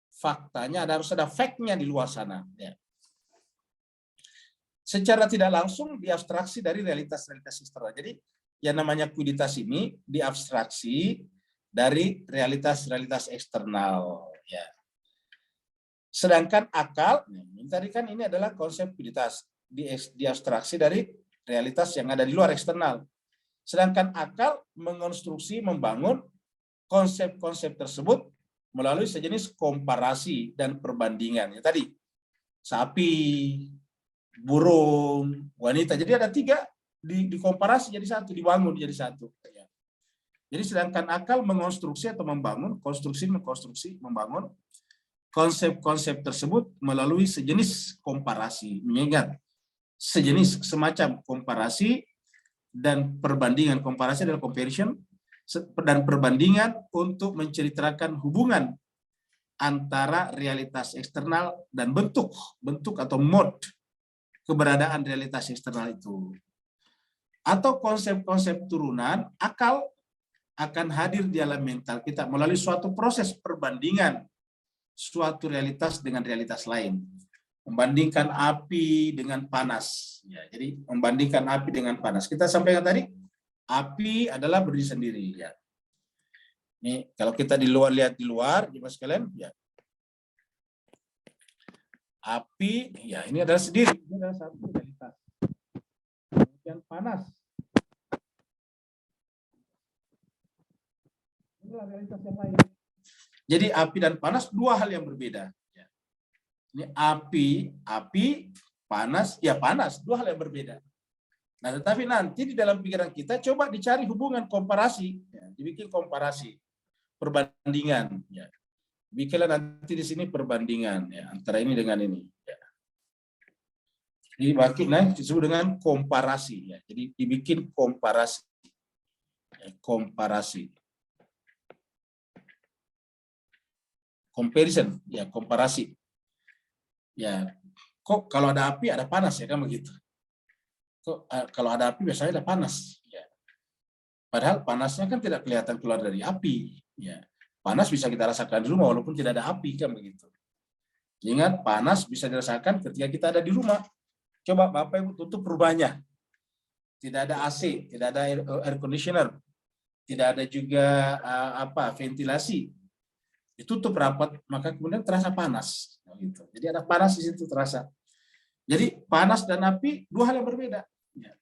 faktanya, harus ada fact-nya di luar sana. Ya. Secara tidak langsung diabstraksi dari realitas-realitas eksternal. Jadi yang namanya kuiditas ini diabstraksi dari realitas-realitas eksternal. Ya. Sedangkan akal, tadi kan ini adalah konsep kuiditas, diabstraksi dari realitas yang ada di luar eksternal. Sedangkan akal mengonstruksi, membangun konsep-konsep tersebut melalui sejenis komparasi dan perbandingan. Ya, tadi, sapi, burung, wanita. Jadi ada tiga, dikomparasi jadi satu, dibangun jadi satu. Jadi sedangkan akal mengonstruksi atau membangun, konstruksi, mengkonstruksi, membangun konsep-konsep tersebut melalui sejenis komparasi. Mengingat sejenis semacam komparasi dan perbandingan. Komparasi adalah comparison, dan perbandingan untuk menceritakan hubungan antara realitas eksternal dan bentuk atau mode keberadaan realitas eksternal itu. Atau konsep-konsep turunan akal akan hadir di alam mental kita melalui suatu proses perbandingan suatu realitas dengan realitas lain. Membandingkan api dengan panas. Ya, jadi membandingkan api dengan panas. Kita sampaikan tadi, api adalah berdiri sendiri. Ya. Ini kalau kita lihat di luar, jemaah sekalian, ya. Api, ya ini adalah sendiri. Ini adalah satu realitas. Kemudian panas. Ini adalah realitas yang lain. Jadi api dan panas dua hal yang berbeda. Ini api, panas, ya panas, dua hal yang berbeda. Nah, tetapi nanti di dalam pikiran kita coba dicari hubungan komparasi, ya, dibikin komparasi, perbandingan. Ya. Bikinlah nanti di sini perbandingan ya, antara ini dengan ini. Ya. disebut dengan komparasi ya. Jadi dibikin komparasi. Komparasi. Comparison ya, komparasi. Ya, kok kalau ada api ada panas ya kan begitu. Kok kalau ada api biasanya ada panas ya. Padahal panasnya kan tidak kelihatan keluar dari api ya. Panas bisa kita rasakan di rumah walaupun tidak ada api kan begitu. Ingat, panas bisa dirasakan ketika kita ada di rumah. Coba Bapak Ibu tutup rumahnya. Tidak ada AC, tidak ada air conditioner, tidak ada juga ventilasi. Ditutup rapat, maka kemudian terasa panas. Gitu. Jadi ada panas di situ terasa. Jadi panas dan api dua hal yang berbeda. Ya.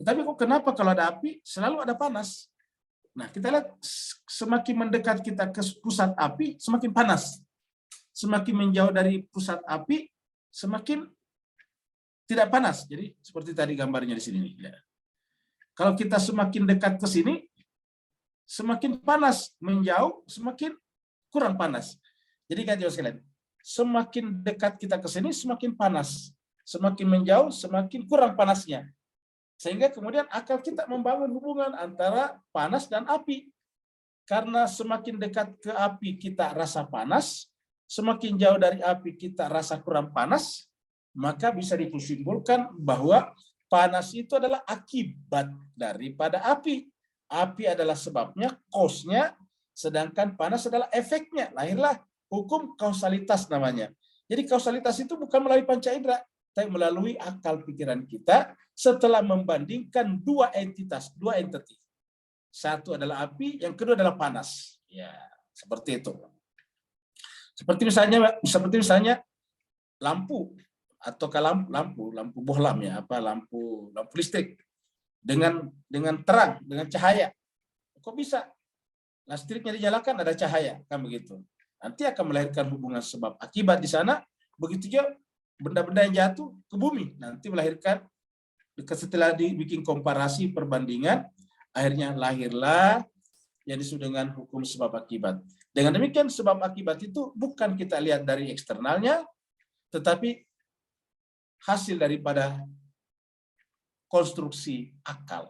Tetapi kok kenapa kalau ada api selalu ada panas? Nah, kita lihat semakin mendekat kita ke pusat api, semakin panas. Semakin menjauh dari pusat api, semakin tidak panas. Jadi seperti tadi gambarnya di sini. Ya. Kalau kita semakin dekat ke sini, semakin panas, menjauh, semakin kurang panas. Jadi kan sekalian, semakin dekat kita ke sini, semakin panas. Semakin menjauh, semakin kurang panasnya. Sehingga kemudian akal kita membangun hubungan antara panas dan api. Karena semakin dekat ke api kita rasa panas, semakin jauh dari api kita rasa kurang panas, maka bisa disimpulkan bahwa panas itu adalah akibat daripada api. Api adalah sebabnya, cause-nya, sedangkan panas adalah efeknya. Lahirlah hukum kausalitas namanya. Jadi kausalitas itu bukan melalui panca indera, tapi melalui akal pikiran kita setelah membandingkan dua entitas, dua entity. Satu adalah api, yang kedua adalah panas. Ya, seperti itu. Seperti misalnya lampu atau lampu bohlam ya, lampu listrik. Dengan terang, dengan cahaya. Kok bisa? Listriknya dinyalakan ada cahaya, kan begitu. Nanti akan melahirkan hubungan sebab akibat di sana. Begitu juga benda-benda yang jatuh ke bumi, nanti melahirkan, setelah dibikin komparasi perbandingan, akhirnya lahirlah yang disebut dengan hukum sebab akibat. Dengan demikian sebab akibat itu bukan kita lihat dari eksternalnya, tetapi hasil daripada konstruksi akal.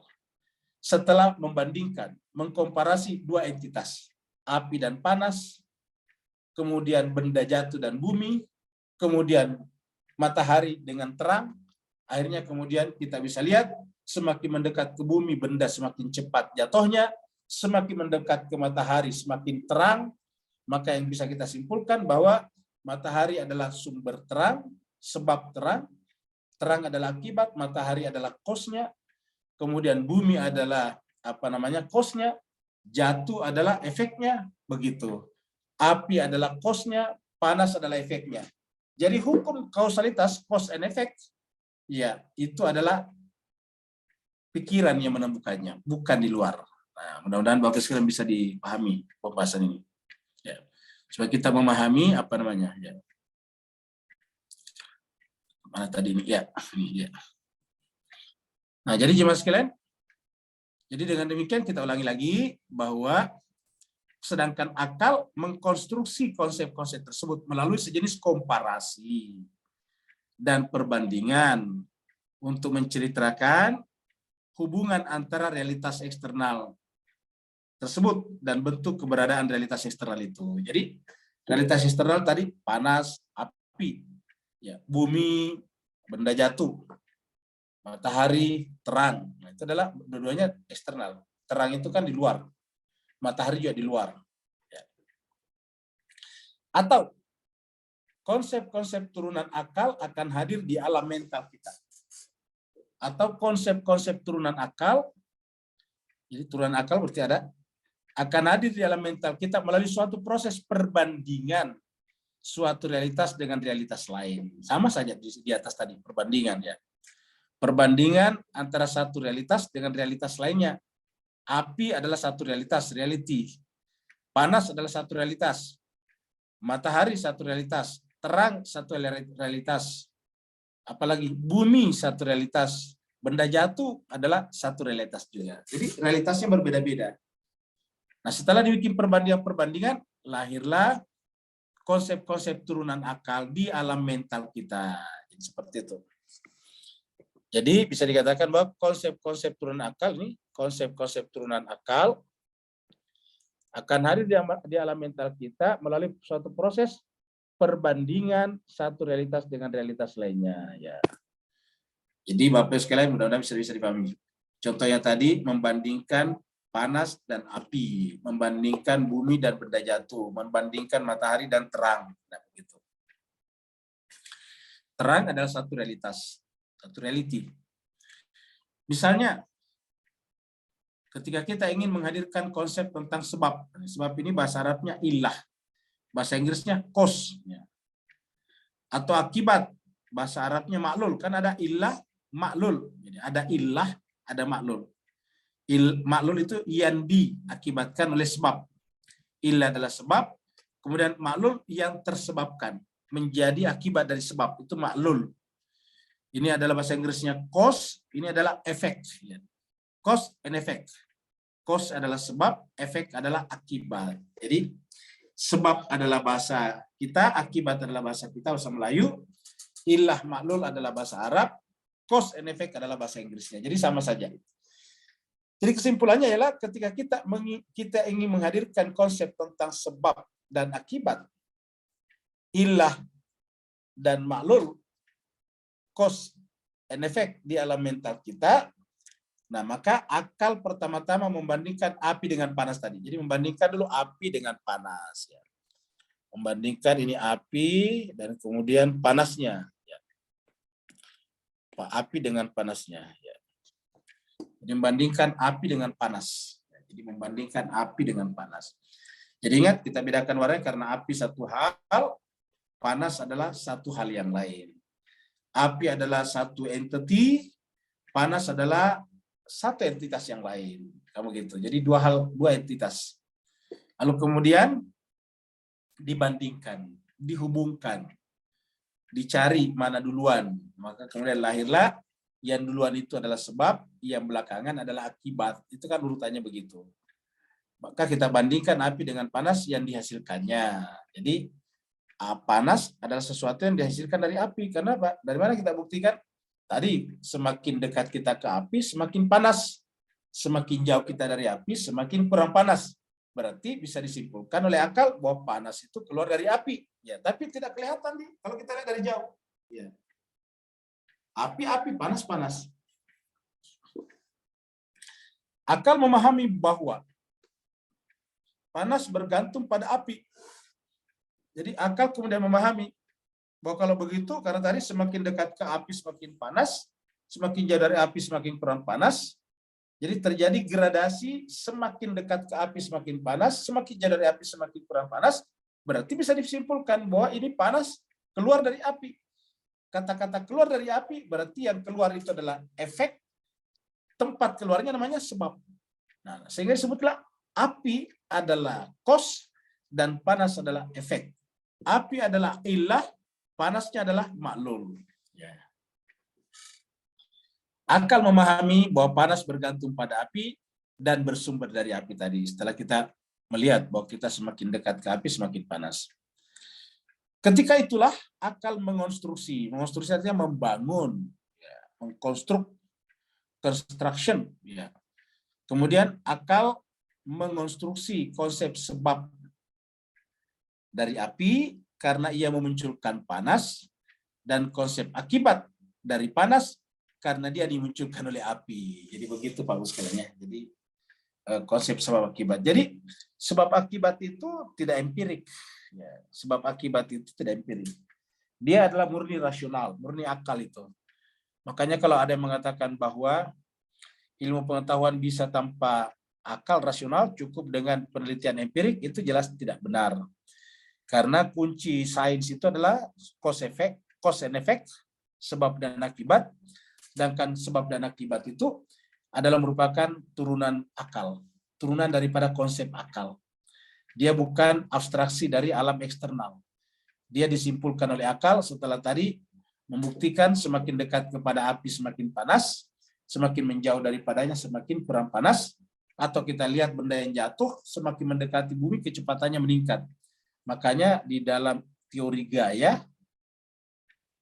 Setelah membandingkan, mengkomparasi dua entitas, api dan panas, kemudian benda jatuh dan bumi, kemudian matahari dengan terang, akhirnya kemudian kita bisa lihat semakin mendekat ke bumi benda semakin cepat jatuhnya, semakin mendekat ke matahari semakin terang, maka yang bisa kita simpulkan bahwa matahari adalah sumber terang, sebab terang, terang adalah akibat, matahari adalah cause-nya, kemudian bumi adalah cause-nya, jatuh adalah efeknya, begitu. Api adalah cause-nya, panas adalah efeknya. Jadi hukum kausalitas, cause and effect, ya itu adalah pikiran yang menemukannya, bukan di luar. Nah, mudah-mudahan Bapak sekalian bisa dipahami pembahasan ini. Ya. Supaya kita memahami ya. Mana tadi ini ya. Nah, jadi jemaah sekalian, jadi dengan demikian kita ulangi lagi bahwa sedangkan akal mengkonstruksi konsep-konsep tersebut melalui sejenis komparasi dan perbandingan untuk menceritakan hubungan antara realitas eksternal tersebut dan bentuk keberadaan realitas eksternal itu. Jadi realitas eksternal tadi panas, api, ya, bumi, benda jatuh, matahari, terang. Nah, itu adalah dua-duanya eksternal. Terang itu kan di luar, matahari juga di luar. Ya. Atau konsep-konsep turunan akal akan hadir di alam mental kita. Atau konsep-konsep turunan akal, jadi turunan akal berarti ada, akan hadir di alam mental kita melalui suatu proses perbandingan suatu realitas dengan realitas lain. Sama saja di atas tadi, perbandingan ya. Perbandingan antara satu realitas dengan realitas lainnya. Api adalah satu realitas, reality. Panas adalah satu realitas. Matahari satu realitas. Terang satu realitas. Apalagi bumi satu realitas. Benda jatuh adalah satu realitas juga. Jadi realitasnya berbeda-beda. Nah, setelah dibikin perbandingan-perbandingan, lahirlah konsep-konsep turunan akal di alam mental kita. Jadi, seperti itu. Jadi bisa dikatakan bahwa konsep-konsep turunan akal ini, konsep-konsep turunan akal akan hadir di alam mental kita melalui suatu proses perbandingan satu realitas dengan realitas lainnya. Ya. Jadi Bapak sekalian mudah-mudahan bisa dipahami. Contohnya tadi membandingkan panas dan api, membandingkan bumi dan benda jatuh, membandingkan matahari dan terang. Nah, begitu. Terang adalah satu realitas, satu reality. Misalnya, ketika kita ingin menghadirkan konsep tentang sebab ini bahasa Arabnya ilah, bahasa Inggrisnya cause, atau akibat, bahasa Arabnya maklul. Kan ada ilah, maklul. Jadi ada ilah, ada maklul. Maklul itu yang diakibatkan oleh sebab. Ilah adalah sebab, kemudian maklul yang tersebabkan, menjadi akibat dari sebab, itu maklul. Ini adalah bahasa Inggrisnya cause, ini adalah efek. Cause and effect. Cause adalah sebab, efek adalah akibat. Jadi sebab adalah bahasa kita, akibat adalah bahasa kita, bahasa Melayu. Ilah maklul adalah bahasa Arab, cause and effect adalah bahasa Inggrisnya. Jadi sama saja. Jadi kesimpulannya ialah ketika kita ingin menghadirkan konsep tentang sebab dan akibat, ilah dan maklul, cause and effect di alam mental kita, nah maka akal pertama-tama membandingkan api dengan panas tadi. Jadi membandingkan dulu api dengan panas. Ya. Membandingkan ini api dan kemudian panasnya. Ya. Api dengan panasnya. Ya. Jadi membandingkan api dengan panas. Ya. Jadi membandingkan api dengan panas. Jadi ingat kita bedakan warnanya karena api satu hal, panas adalah satu hal yang lain. Api adalah satu entity, panas adalah satu entitas yang lain. Kamu gitu. Jadi dua entitas. Lalu kemudian dibandingkan, dihubungkan, dicari mana duluan. Maka kemudian lahirlah yang duluan itu adalah sebab, yang belakangan adalah akibat. Itu kan urutannya begitu. Maka kita bandingkan api dengan panas yang dihasilkannya. Jadi panas adalah sesuatu yang dihasilkan dari api. Karena apa? Dari mana kita buktikan? Tadi semakin dekat kita ke api, semakin panas. Semakin jauh kita dari api, semakin kurang panas. Berarti bisa disimpulkan oleh akal bahwa panas itu keluar dari api. Ya, tapi tidak kelihatan nih kalau kita lihat dari jauh. Ya. Api, panas. Akal memahami bahwa panas bergantung pada api. Jadi akal kemudian memahami bahwa kalau begitu, karena tadi semakin dekat ke api semakin panas, semakin jauh dari api semakin kurang panas, jadi terjadi gradasi semakin dekat ke api semakin panas, semakin jauh dari api semakin kurang panas, berarti bisa disimpulkan bahwa ini panas keluar dari api. Kata-kata keluar dari api berarti yang keluar itu adalah efek, tempat keluarnya namanya sebab. Nah, sehingga disebutlah api adalah cause dan panas adalah efek. Api adalah ilah, panasnya adalah maklul. Ya. Akal memahami bahwa panas bergantung pada api dan bersumber dari api tadi. Setelah kita melihat bahwa kita semakin dekat ke api, semakin panas. Ketika itulah akal mengonstruksi. Mengonstruksi artinya membangun, ya, mengkonstruk, construction. Ya. Kemudian akal mengonstruksi konsep sebab dari api karena ia memunculkan panas, dan konsep akibat dari panas karena dia dimunculkan oleh api. Jadi begitu Pak sekalian ya. Jadi konsep sebab akibat. Jadi sebab akibat itu tidak empirik. Ya, sebab akibat itu tidak empirik. Dia adalah murni rasional, murni akal itu. Makanya kalau ada yang mengatakan bahwa ilmu pengetahuan bisa tanpa akal rasional, cukup dengan penelitian empirik, itu jelas tidak benar. Karena kunci sains itu adalah cause and effect, sebab dan akibat. Sedangkan sebab dan akibat itu adalah merupakan turunan akal, turunan daripada konsep akal. Dia bukan abstraksi dari alam eksternal. Dia disimpulkan oleh akal setelah tadi membuktikan semakin dekat kepada api semakin panas, semakin menjauh daripadanya semakin kurang panas, atau kita lihat benda yang jatuh semakin mendekati bumi kecepatannya meningkat. Makanya di dalam teori gaya,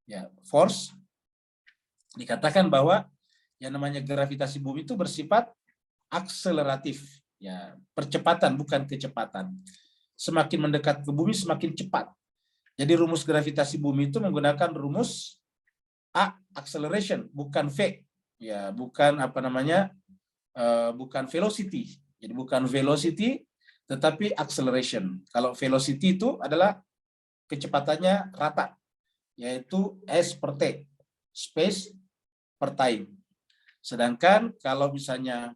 ya, force, dikatakan bahwa yang namanya gravitasi bumi itu bersifat akseleratif, ya, percepatan bukan kecepatan. Semakin mendekat ke bumi semakin cepat. Jadi rumus gravitasi bumi itu menggunakan rumus A, acceleration, bukan V, ya, bukan apa namanya, bukan velocity. Jadi bukan velocity, tetapi acceleration. Kalau velocity itu adalah kecepatannya rata, yaitu S per T, space per time. Sedangkan kalau misalnya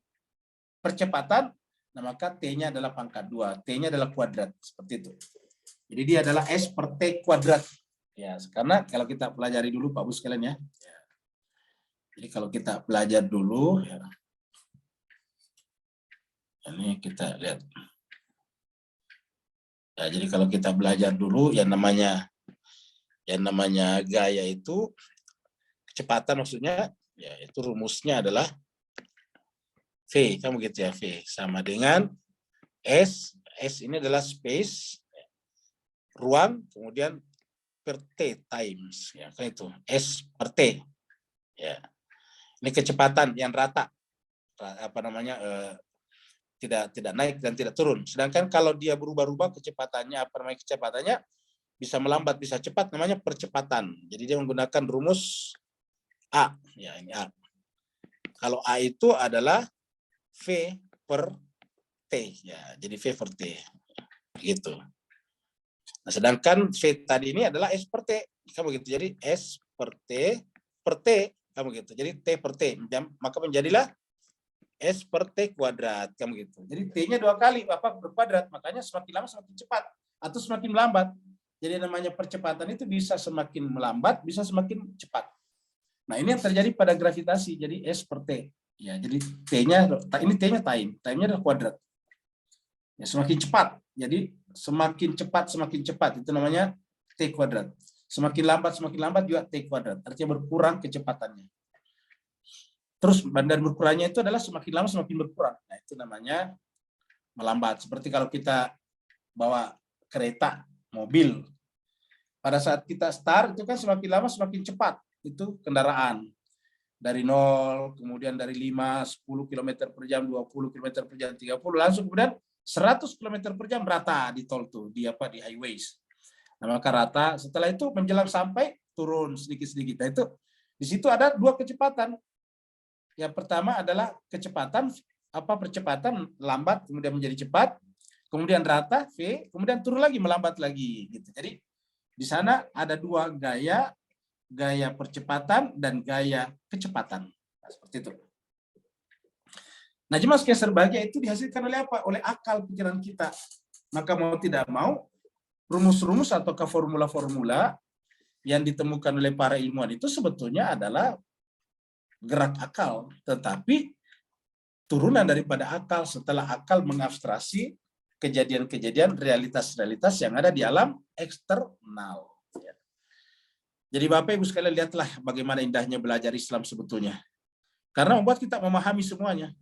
percepatan, nah maka T-nya adalah pangkat 2, T-nya adalah kuadrat, seperti itu. Jadi dia adalah S per T kuadrat. Ya, karena kalau kita pelajari dulu Pak Bu sekalian ya. Jadi kalau kita belajar dulu, ya, ini kita lihat. Ya, jadi kalau kita belajar dulu, yang namanya gaya itu kecepatan maksudnya, ya itu rumusnya adalah V, kan begitu ya, V sama dengan S ini adalah space, ruang, kemudian per T times, ya kan itu S per T, ya. Ini kecepatan yang rata, apa namanya, tidak naik dan tidak turun. Sedangkan kalau dia berubah-ubah kecepatannya, apa namanya, kecepatannya bisa melambat, bisa cepat, namanya percepatan. Jadi dia menggunakan rumus A, ya ini A. Kalau A itu adalah V per T, ya. Jadi V per T, gitu. Nah, sedangkan V tadi ini adalah S per T, kan begitu. Jadi S per T, kan begitu. Jadi T per T, maka menjadilah S per T kuadrat, kan begitu. Jadi T-nya 2 kali apa berkuadrat, makanya semakin lama semakin cepat atau semakin melambat. Jadi namanya percepatan itu bisa semakin melambat, bisa semakin cepat. Nah, ini yang terjadi pada gravitasi. Jadi S per T. Ya, jadi T-nya, ini T-nya time-nya adalah kuadrat. Ya, semakin cepat. Jadi semakin cepat itu namanya T kuadrat. Semakin lambat juga T kuadrat. Artinya berkurang kecepatannya. Terus dan berkurangnya itu adalah semakin lama semakin berkurang. Nah, itu namanya melambat. Seperti kalau kita bawa kereta, mobil. Pada saat kita start itu kan semakin lama semakin cepat itu kendaraan. Dari 0, kemudian dari 5, 10 km per jam, 20 km per jam, 30, langsung kemudian 100 km per jam rata di tol tuh, di highways. Nah, maka rata, setelah itu menjelang sampai turun sedikit-sedikit. Nah, itu di situ ada 2 kecepatan. Yang pertama adalah percepatan lambat kemudian menjadi cepat, kemudian rata V, kemudian turun lagi melambat lagi gitu. Jadi di sana ada 2 gaya percepatan dan gaya kecepatan. Nah, seperti itu. Nah, Jemaah sekalian serbahagia itu dihasilkan oleh apa? Oleh akal pikiran kita. Maka mau tidak mau rumus-rumus atau formula-formula yang ditemukan oleh para ilmuwan itu sebetulnya adalah gerak akal, tetapi turunan daripada akal setelah akal mengabstraksi kejadian-kejadian, realitas-realitas yang ada di alam eksternal. Jadi Bapak Ibu sekalian, lihatlah bagaimana indahnya belajar Islam sebetulnya. Karena membuat kita memahami semuanya.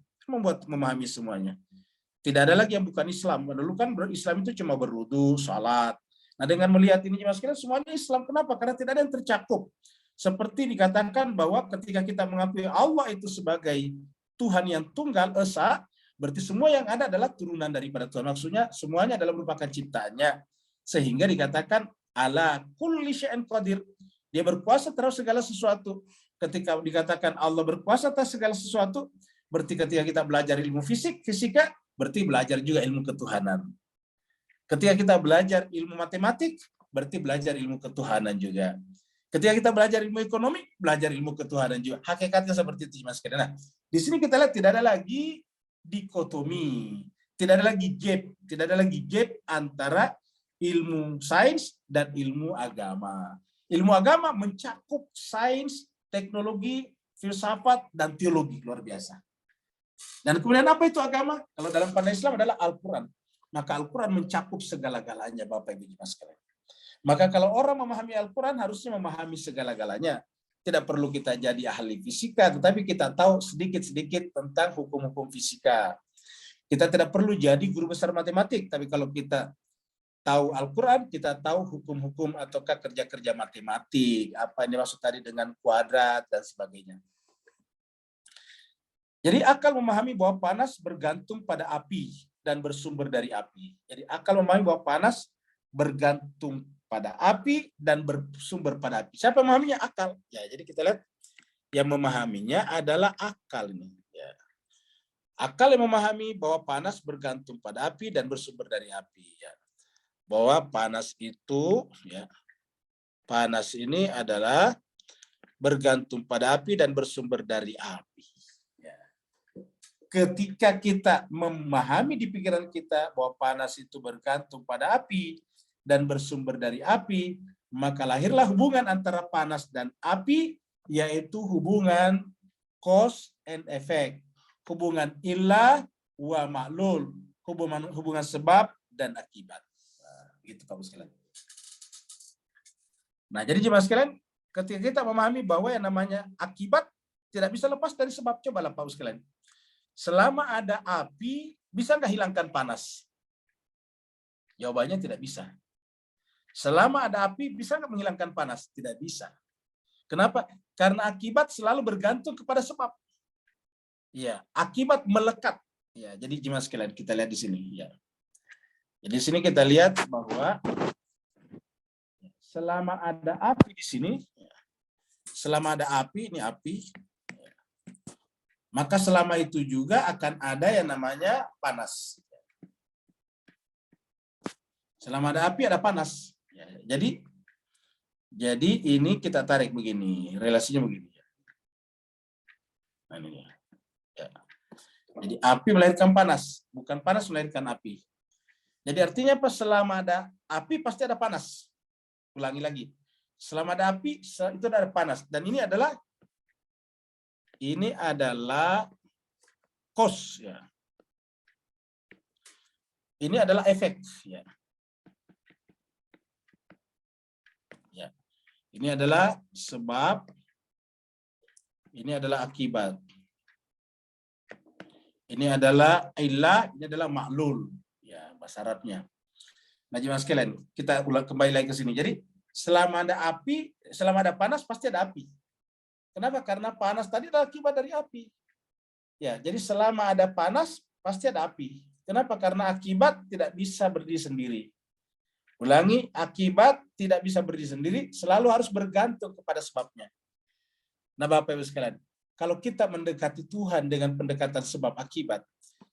Tidak ada lagi yang bukan Islam. Dulu kan Islam itu cuma berwudu, salat. Nah, dengan melihat ini Jemaah sekalian, semuanya Islam. Kenapa? Karena tidak ada yang tercakup. Seperti dikatakan bahwa ketika kita mengakui Allah itu sebagai Tuhan yang tunggal, esa, berarti semua yang ada adalah turunan daripada Tuhan. Maksudnya semuanya adalah merupakan ciptaannya. Sehingga dikatakan ala kulli syai'in qadir. Dia berkuasa terhadap segala sesuatu. Ketika dikatakan Allah berkuasa atas segala sesuatu, berarti ketika kita belajar ilmu fisika, berarti belajar juga ilmu ketuhanan. Ketika kita belajar ilmu matematik, berarti belajar ilmu ketuhanan juga. Ketika kita belajar ilmu ekonomi, belajar ilmu ketuhanan juga. Hakikatnya seperti itu, Mas. Nah, di sini kita lihat tidak ada lagi dikotomi, tidak ada lagi gap antara ilmu sains dan ilmu agama. Ilmu agama mencakup sains, teknologi, filsafat, dan teologi, luar biasa. Dan kemudian apa itu agama? Kalau dalam pandangan Islam adalah Al-Quran. Maka Al-Quran mencakup segala-galanya, Bapak Ibu Mas sekalian. Maka kalau orang memahami Al-Quran harusnya memahami segala-galanya. Tidak perlu kita jadi ahli fisika, tetapi kita tahu sedikit-sedikit tentang hukum-hukum fisika. Kita tidak perlu jadi guru besar matematik, tapi kalau kita tahu Al-Quran, kita tahu hukum-hukum ataukah kerja-kerja matematik, apa yang dimaksud tadi dengan kuadrat dan sebagainya. Jadi akal memahami bahwa panas bergantung pada api dan bersumber dari api. Jadi akal memahami bahwa panas bergantung pada api dan bersumber pada api. Siapa yang memahaminya? Akal. Ya, jadi kita lihat yang memahaminya adalah akal ini. Ya. Akal yang memahami bahwa panas bergantung pada api dan bersumber dari api. Ya. Bahwa panas itu, ya, panas ini adalah bergantung pada api dan bersumber dari api. Ya. Ketika kita memahami di pikiran kita bahwa panas itu bergantung pada api dan bersumber dari api, maka lahirlah hubungan antara panas dan api, yaitu hubungan cause and effect, hubungan illah wa ma'lul, hubungan sebab dan akibat. Gitu Bapak sekalian. Nah, jadi jemaah sekalian, ketika kita memahami bahwa yang namanya akibat tidak bisa lepas dari sebab, cobalah Bapak sekalian. Selama ada api, bisa nggak hilangkan panas? Jawabannya tidak bisa. Selama ada api, bisa nggak menghilangkan panas? Tidak bisa. Kenapa? Karena akibat selalu bergantung kepada sebab. Ya, akibat melekat. Ya, jadi jemaah sekalian, kita lihat di sini. Ya. Jadi di sini kita lihat bahwa selama ada api di sini, selama ada api, ini api, maka selama itu juga akan ada yang namanya panas. Selama ada api ada panas. Jadi ini kita tarik begini, relasinya begini. Nah, ini. Ya. Jadi api melahirkan panas, bukan panas melahirkan api. Jadi artinya apa? Selama ada api pasti ada panas. Ulangi lagi. Selama ada api itu ada panas. Dan ini adalah cause, ya. Ini adalah efek, ya. Ya. Ini adalah sebab, ini adalah akibat. Ini adalah illah, ini adalah ma'lul. Ya, bahasa Arabnya. Nah, jemaah sekalian, kita kembali lagi ke sini. Jadi, selama ada api, selama ada panas, pasti ada api. Kenapa? Karena panas tadi adalah akibat dari api. Ya, jadi selama ada panas, pasti ada api. Kenapa? Karena akibat tidak bisa berdiri sendiri. Ulangi, akibat tidak bisa berdiri sendiri, selalu harus bergantung kepada sebabnya. Nah, Bapak Ibu sekalian, kalau kita mendekati Tuhan dengan pendekatan sebab akibat,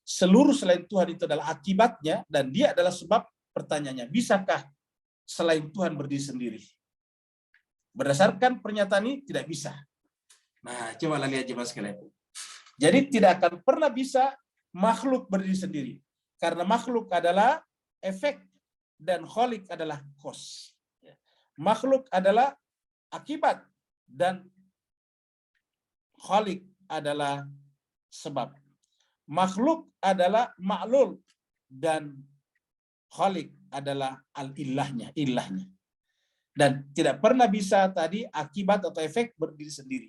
seluruh selain Tuhan itu adalah akibatnya, dan dia adalah sebab. Pertanyaannya, bisakah selain Tuhan berdiri sendiri? Berdasarkan pernyataan ini, tidak bisa. Nah, coba lihat jemaah sekalian. Jadi tidak akan pernah bisa makhluk berdiri sendiri. Karena makhluk adalah efek dan khalik adalah cause. Makhluk adalah akibat dan khalik adalah sebab. Makhluk adalah ma'lul dan khalik adalah al-illahnya, ilahnya. Dan tidak pernah bisa tadi akibat atau efek berdiri sendiri.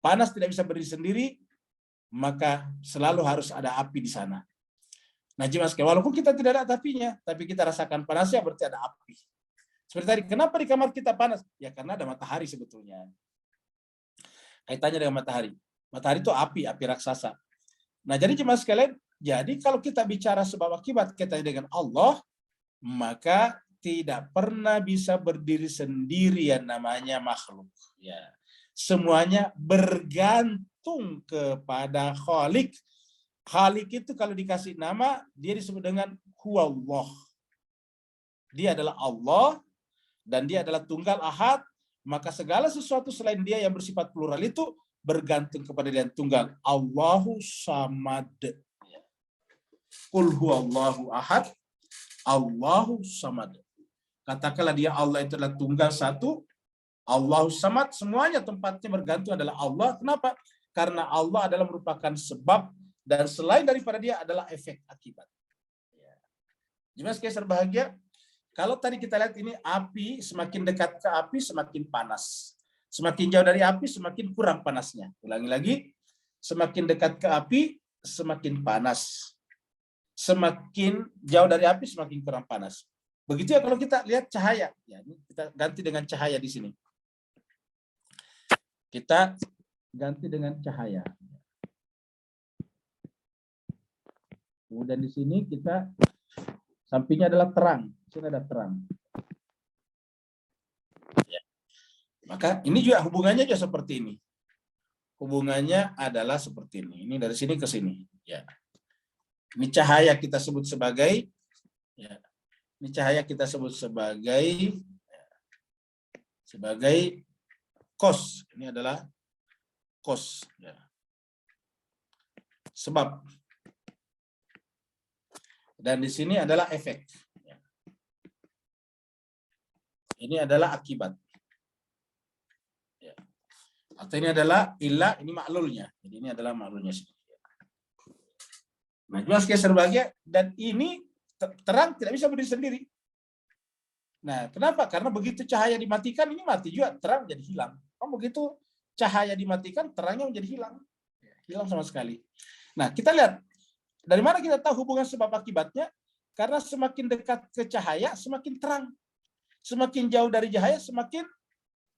Panas tidak bisa berdiri sendiri, maka selalu harus ada api di sana. Nah, jemaah sekalian, walaupun kita tidak ada apinya, tapi kita rasakan panasnya, berarti ada api. Seperti tadi, kenapa di kamar kita panas? Ya karena ada matahari sebetulnya. Kaitannya dengan matahari. Matahari itu api raksasa. Nah, jadi jemaah sekalian, jadi kalau kita bicara sebab akibat kita dengan Allah, maka tidak pernah bisa berdiri sendiri yang namanya makhluk. Ya, semuanya bergantung kepada Khalik. Khalik itu kalau dikasih nama, dia disebut dengan Huwallah. Dia adalah Allah dan dia adalah tunggal ahad. Maka segala sesuatu selain dia yang bersifat plural itu bergantung kepada dia yang tunggal. Allahu samad. Qul huwallahu ahad, Allahu samad. Katakanlah dia Allah itu adalah tunggal satu, Allahu samad, semuanya tempatnya bergantung adalah Allah. Kenapa? Karena Allah adalah merupakan sebab dan selain daripada dia adalah efek akibat. Jemaah sekalian berbahagia, kalau tadi kita lihat ini api, semakin dekat ke api semakin panas. Semakin jauh dari api semakin kurang panasnya. Ulangi lagi, semakin dekat ke api semakin panas. Semakin jauh dari api semakin kurang panas. Begitu ya kalau kita lihat cahaya. Ya, ini kita ganti dengan cahaya di sini. Kita ganti dengan cahaya. Kemudian di sini kita sampingnya adalah terang. Di sini ada terang. Ya. Maka ini juga hubungannya juga seperti ini. Hubungannya adalah seperti ini. Ini dari sini ke sini. Ya. Ini cahaya kita sebut sebagai, ya. Ini cahaya kita sebut sebagai cos. Ini adalah cos. Ya. Sebab. Dan di sini adalah efek. Ya. Ini adalah akibat. Ya. Atau ini adalah ilah, ini maklulnya. Jadi ini adalah maklulnya. Nah, jelas berbahagia, dan ini terang tidak bisa berdiri sendiri. Nah, kenapa? Karena begitu cahaya dimatikan, ini mati juga, terang jadi hilang. Begitu cahaya dimatikan, terangnya menjadi hilang. Hilang sama sekali. Nah, kita lihat, dari mana kita tahu hubungan sebab akibatnya? Karena semakin dekat ke cahaya, semakin terang. Semakin jauh dari cahaya, semakin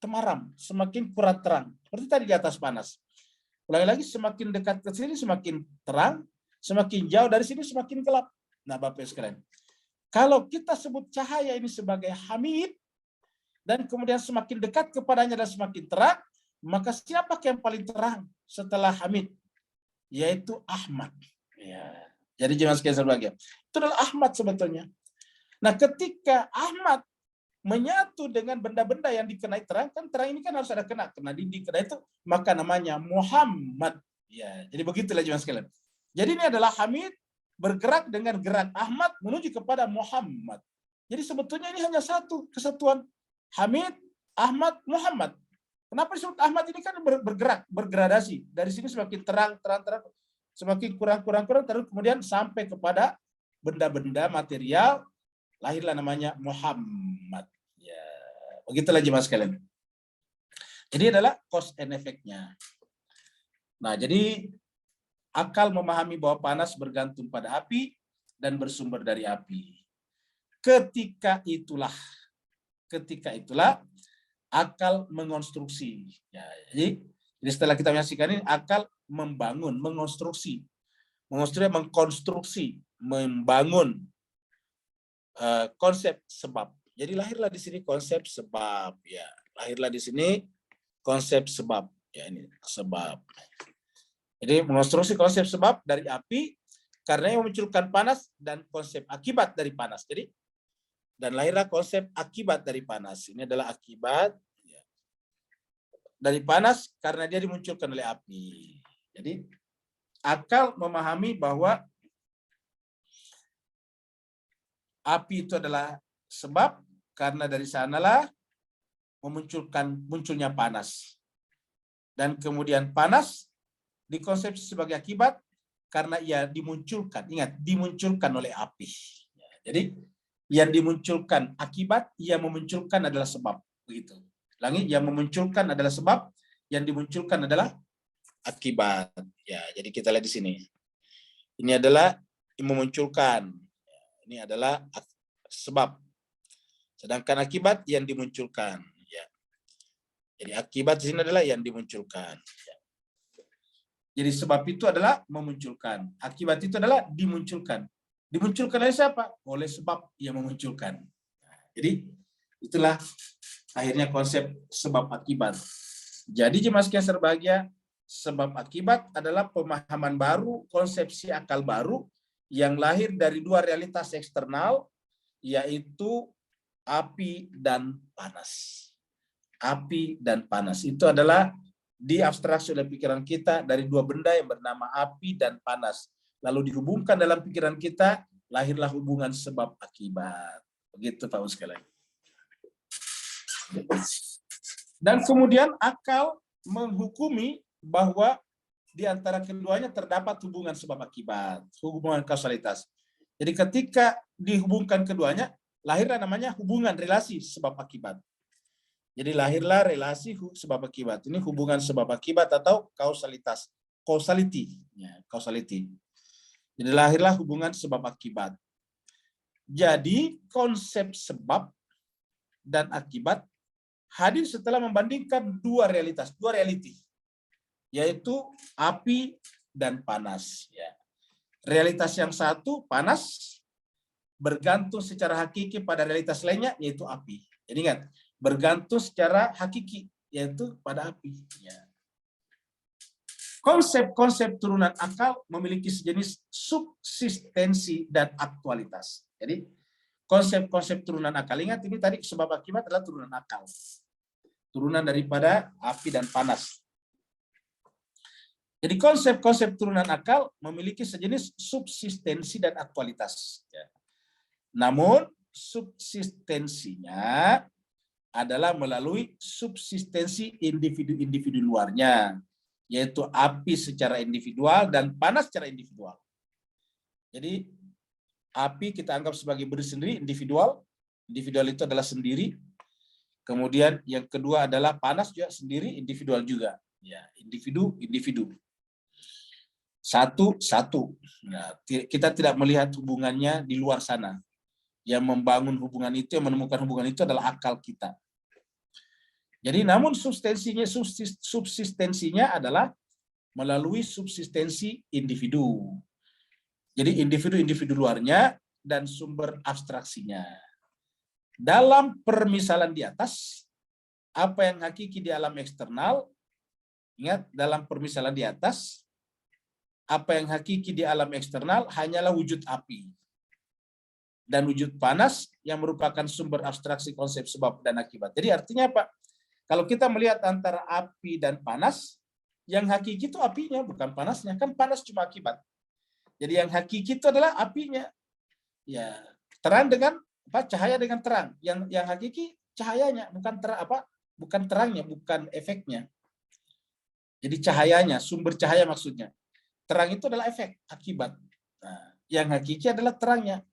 temaram, semakin kurang terang. Seperti tadi di atas panas. Ulangi lagi, semakin dekat ke sini, semakin terang. Semakin jauh dari sini, semakin gelap. Nah, Bapak Ibu sekalian, kalau kita sebut cahaya ini sebagai hamid, dan kemudian semakin dekat kepadanya dan semakin terang, maka siapa yang paling terang setelah hamid? Yaitu Ahmad. Ya. Jadi jemaah sekalian berbahagia, itu adalah Ahmad sebetulnya. Nah, ketika Ahmad menyatu dengan benda-benda yang dikenai terang, kan terang ini kan harus ada kena dinding, kena itu, maka namanya Muhammad. Ya, jadi begitulah jemaah sekalian. Jadi ini adalah hamid bergerak dengan gerak Ahmad menuju kepada Muhammad. Jadi sebetulnya ini hanya satu kesatuan. Hamid, Ahmad, Muhammad. Kenapa disebut Ahmad? Ini kan bergerak, bergradasi. Dari sini semakin terang, semakin kurang, terus kemudian sampai kepada benda-benda material, lahirlah namanya Muhammad. Ya, begitulah jemaah sekalian. Jadi adalah cause and effect-nya. Nah, jadi akal memahami bahwa panas bergantung pada api dan bersumber dari api. Ketika itulah akal mengonstruksi. Ya, jadi setelah kita menyaksikan ini, akal membangun, mengkonstruksi, membangun konsep sebab. Jadi lahirlah di sini konsep sebab. Ya, lahirlah di sini konsep sebab. Ya, ini sebab. Jadi mengonstruksi konsep sebab dari api karena yang memunculkan panas dan konsep akibat dari panas. Jadi dan lahirlah konsep akibat dari panas. Ini adalah akibat dari panas karena dia dimunculkan oleh api. Jadi akal memahami bahwa api itu adalah sebab karena dari sanalah munculnya panas. Dan kemudian panas dikonsepsi sebagai akibat karena ia dimunculkan. Ingat, dimunculkan oleh api. Jadi yang dimunculkan akibat, ia memunculkan adalah sebab. Begitu. Ulangi, yang memunculkan adalah sebab, yang dimunculkan adalah akibat. Ya, jadi kita lihat di sini. Ini adalah yang memunculkan. Ini adalah sebab. Sedangkan akibat yang dimunculkan. Ya. Jadi akibat di sini adalah yang dimunculkan. Ya. Jadi sebab itu adalah memunculkan. Akibat itu adalah dimunculkan. Dimunculkan oleh siapa? Oleh sebab yang memunculkan. Jadi itulah akhirnya konsep sebab akibat. Jadi jemaah sekalian berbahagia, sebab akibat adalah pemahaman baru, konsepsi akal baru yang lahir dari dua realitas eksternal, yaitu api dan panas. Api dan panas itu adalah diabstraksi oleh pikiran kita dari dua benda yang bernama api dan panas. Lalu dihubungkan dalam pikiran kita, lahirlah hubungan sebab akibat. Begitu Pak sekalian. Dan kemudian akal menghukumi bahwa di antara keduanya terdapat hubungan sebab akibat, hubungan kausalitas. Jadi ketika dihubungkan keduanya, lahirlah namanya hubungan relasi sebab akibat. Jadi lahirlah relasi sebab akibat. Ini hubungan sebab akibat atau kausalitas. Causality. Ya, causality. Jadi lahirlah hubungan sebab akibat. Jadi konsep sebab dan akibat hadir setelah membandingkan dua reality, yaitu api dan panas. Ya. Realitas yang satu, panas, bergantung secara hakiki pada realitas lainnya, yaitu api. Jadi ingat, bergantung secara hakiki, yaitu pada api. Ya. Konsep-konsep turunan akal memiliki sejenis subsistensi dan aktualitas. Jadi konsep-konsep turunan akal, ingat ini tadi sebab akibat adalah turunan akal. Turunan daripada api dan panas. Jadi konsep-konsep turunan akal memiliki sejenis subsistensi dan aktualitas. Namun subsistensinya adalah melalui subsistensi individu-individu luarnya, yaitu api secara individual dan panas secara individual. Jadi api kita anggap sebagai berdiri sendiri, individual. Individual itu adalah sendiri. Kemudian yang kedua adalah panas juga sendiri, individual juga. Ya, individu. Satu. Nah, kita tidak melihat hubungannya di luar sana. Yang membangun hubungan itu, yang menemukan hubungan itu adalah akal kita. Jadi namun subsistensinya adalah melalui subsistensi individu. Jadi individu luarnya dan sumber abstraksinya. Dalam permisalan di atas, apa yang hakiki di alam eksternal, ingat dalam permisalan di atas, apa yang hakiki di alam eksternal hanyalah wujud api dan wujud panas yang merupakan sumber abstraksi konsep sebab dan akibat. Jadi artinya apa? Kalau kita melihat antara api dan panas, yang hakiki itu apinya, bukan panasnya. Kan panas cuma akibat. Jadi yang hakiki itu adalah apinya. Ya, terang dengan cahaya dengan terang. Yang hakiki cahayanya, bukan terangnya, bukan efeknya. Jadi cahayanya, sumber cahaya maksudnya. Terang itu adalah efek, akibat. Nah, yang hakiki adalah terangnya.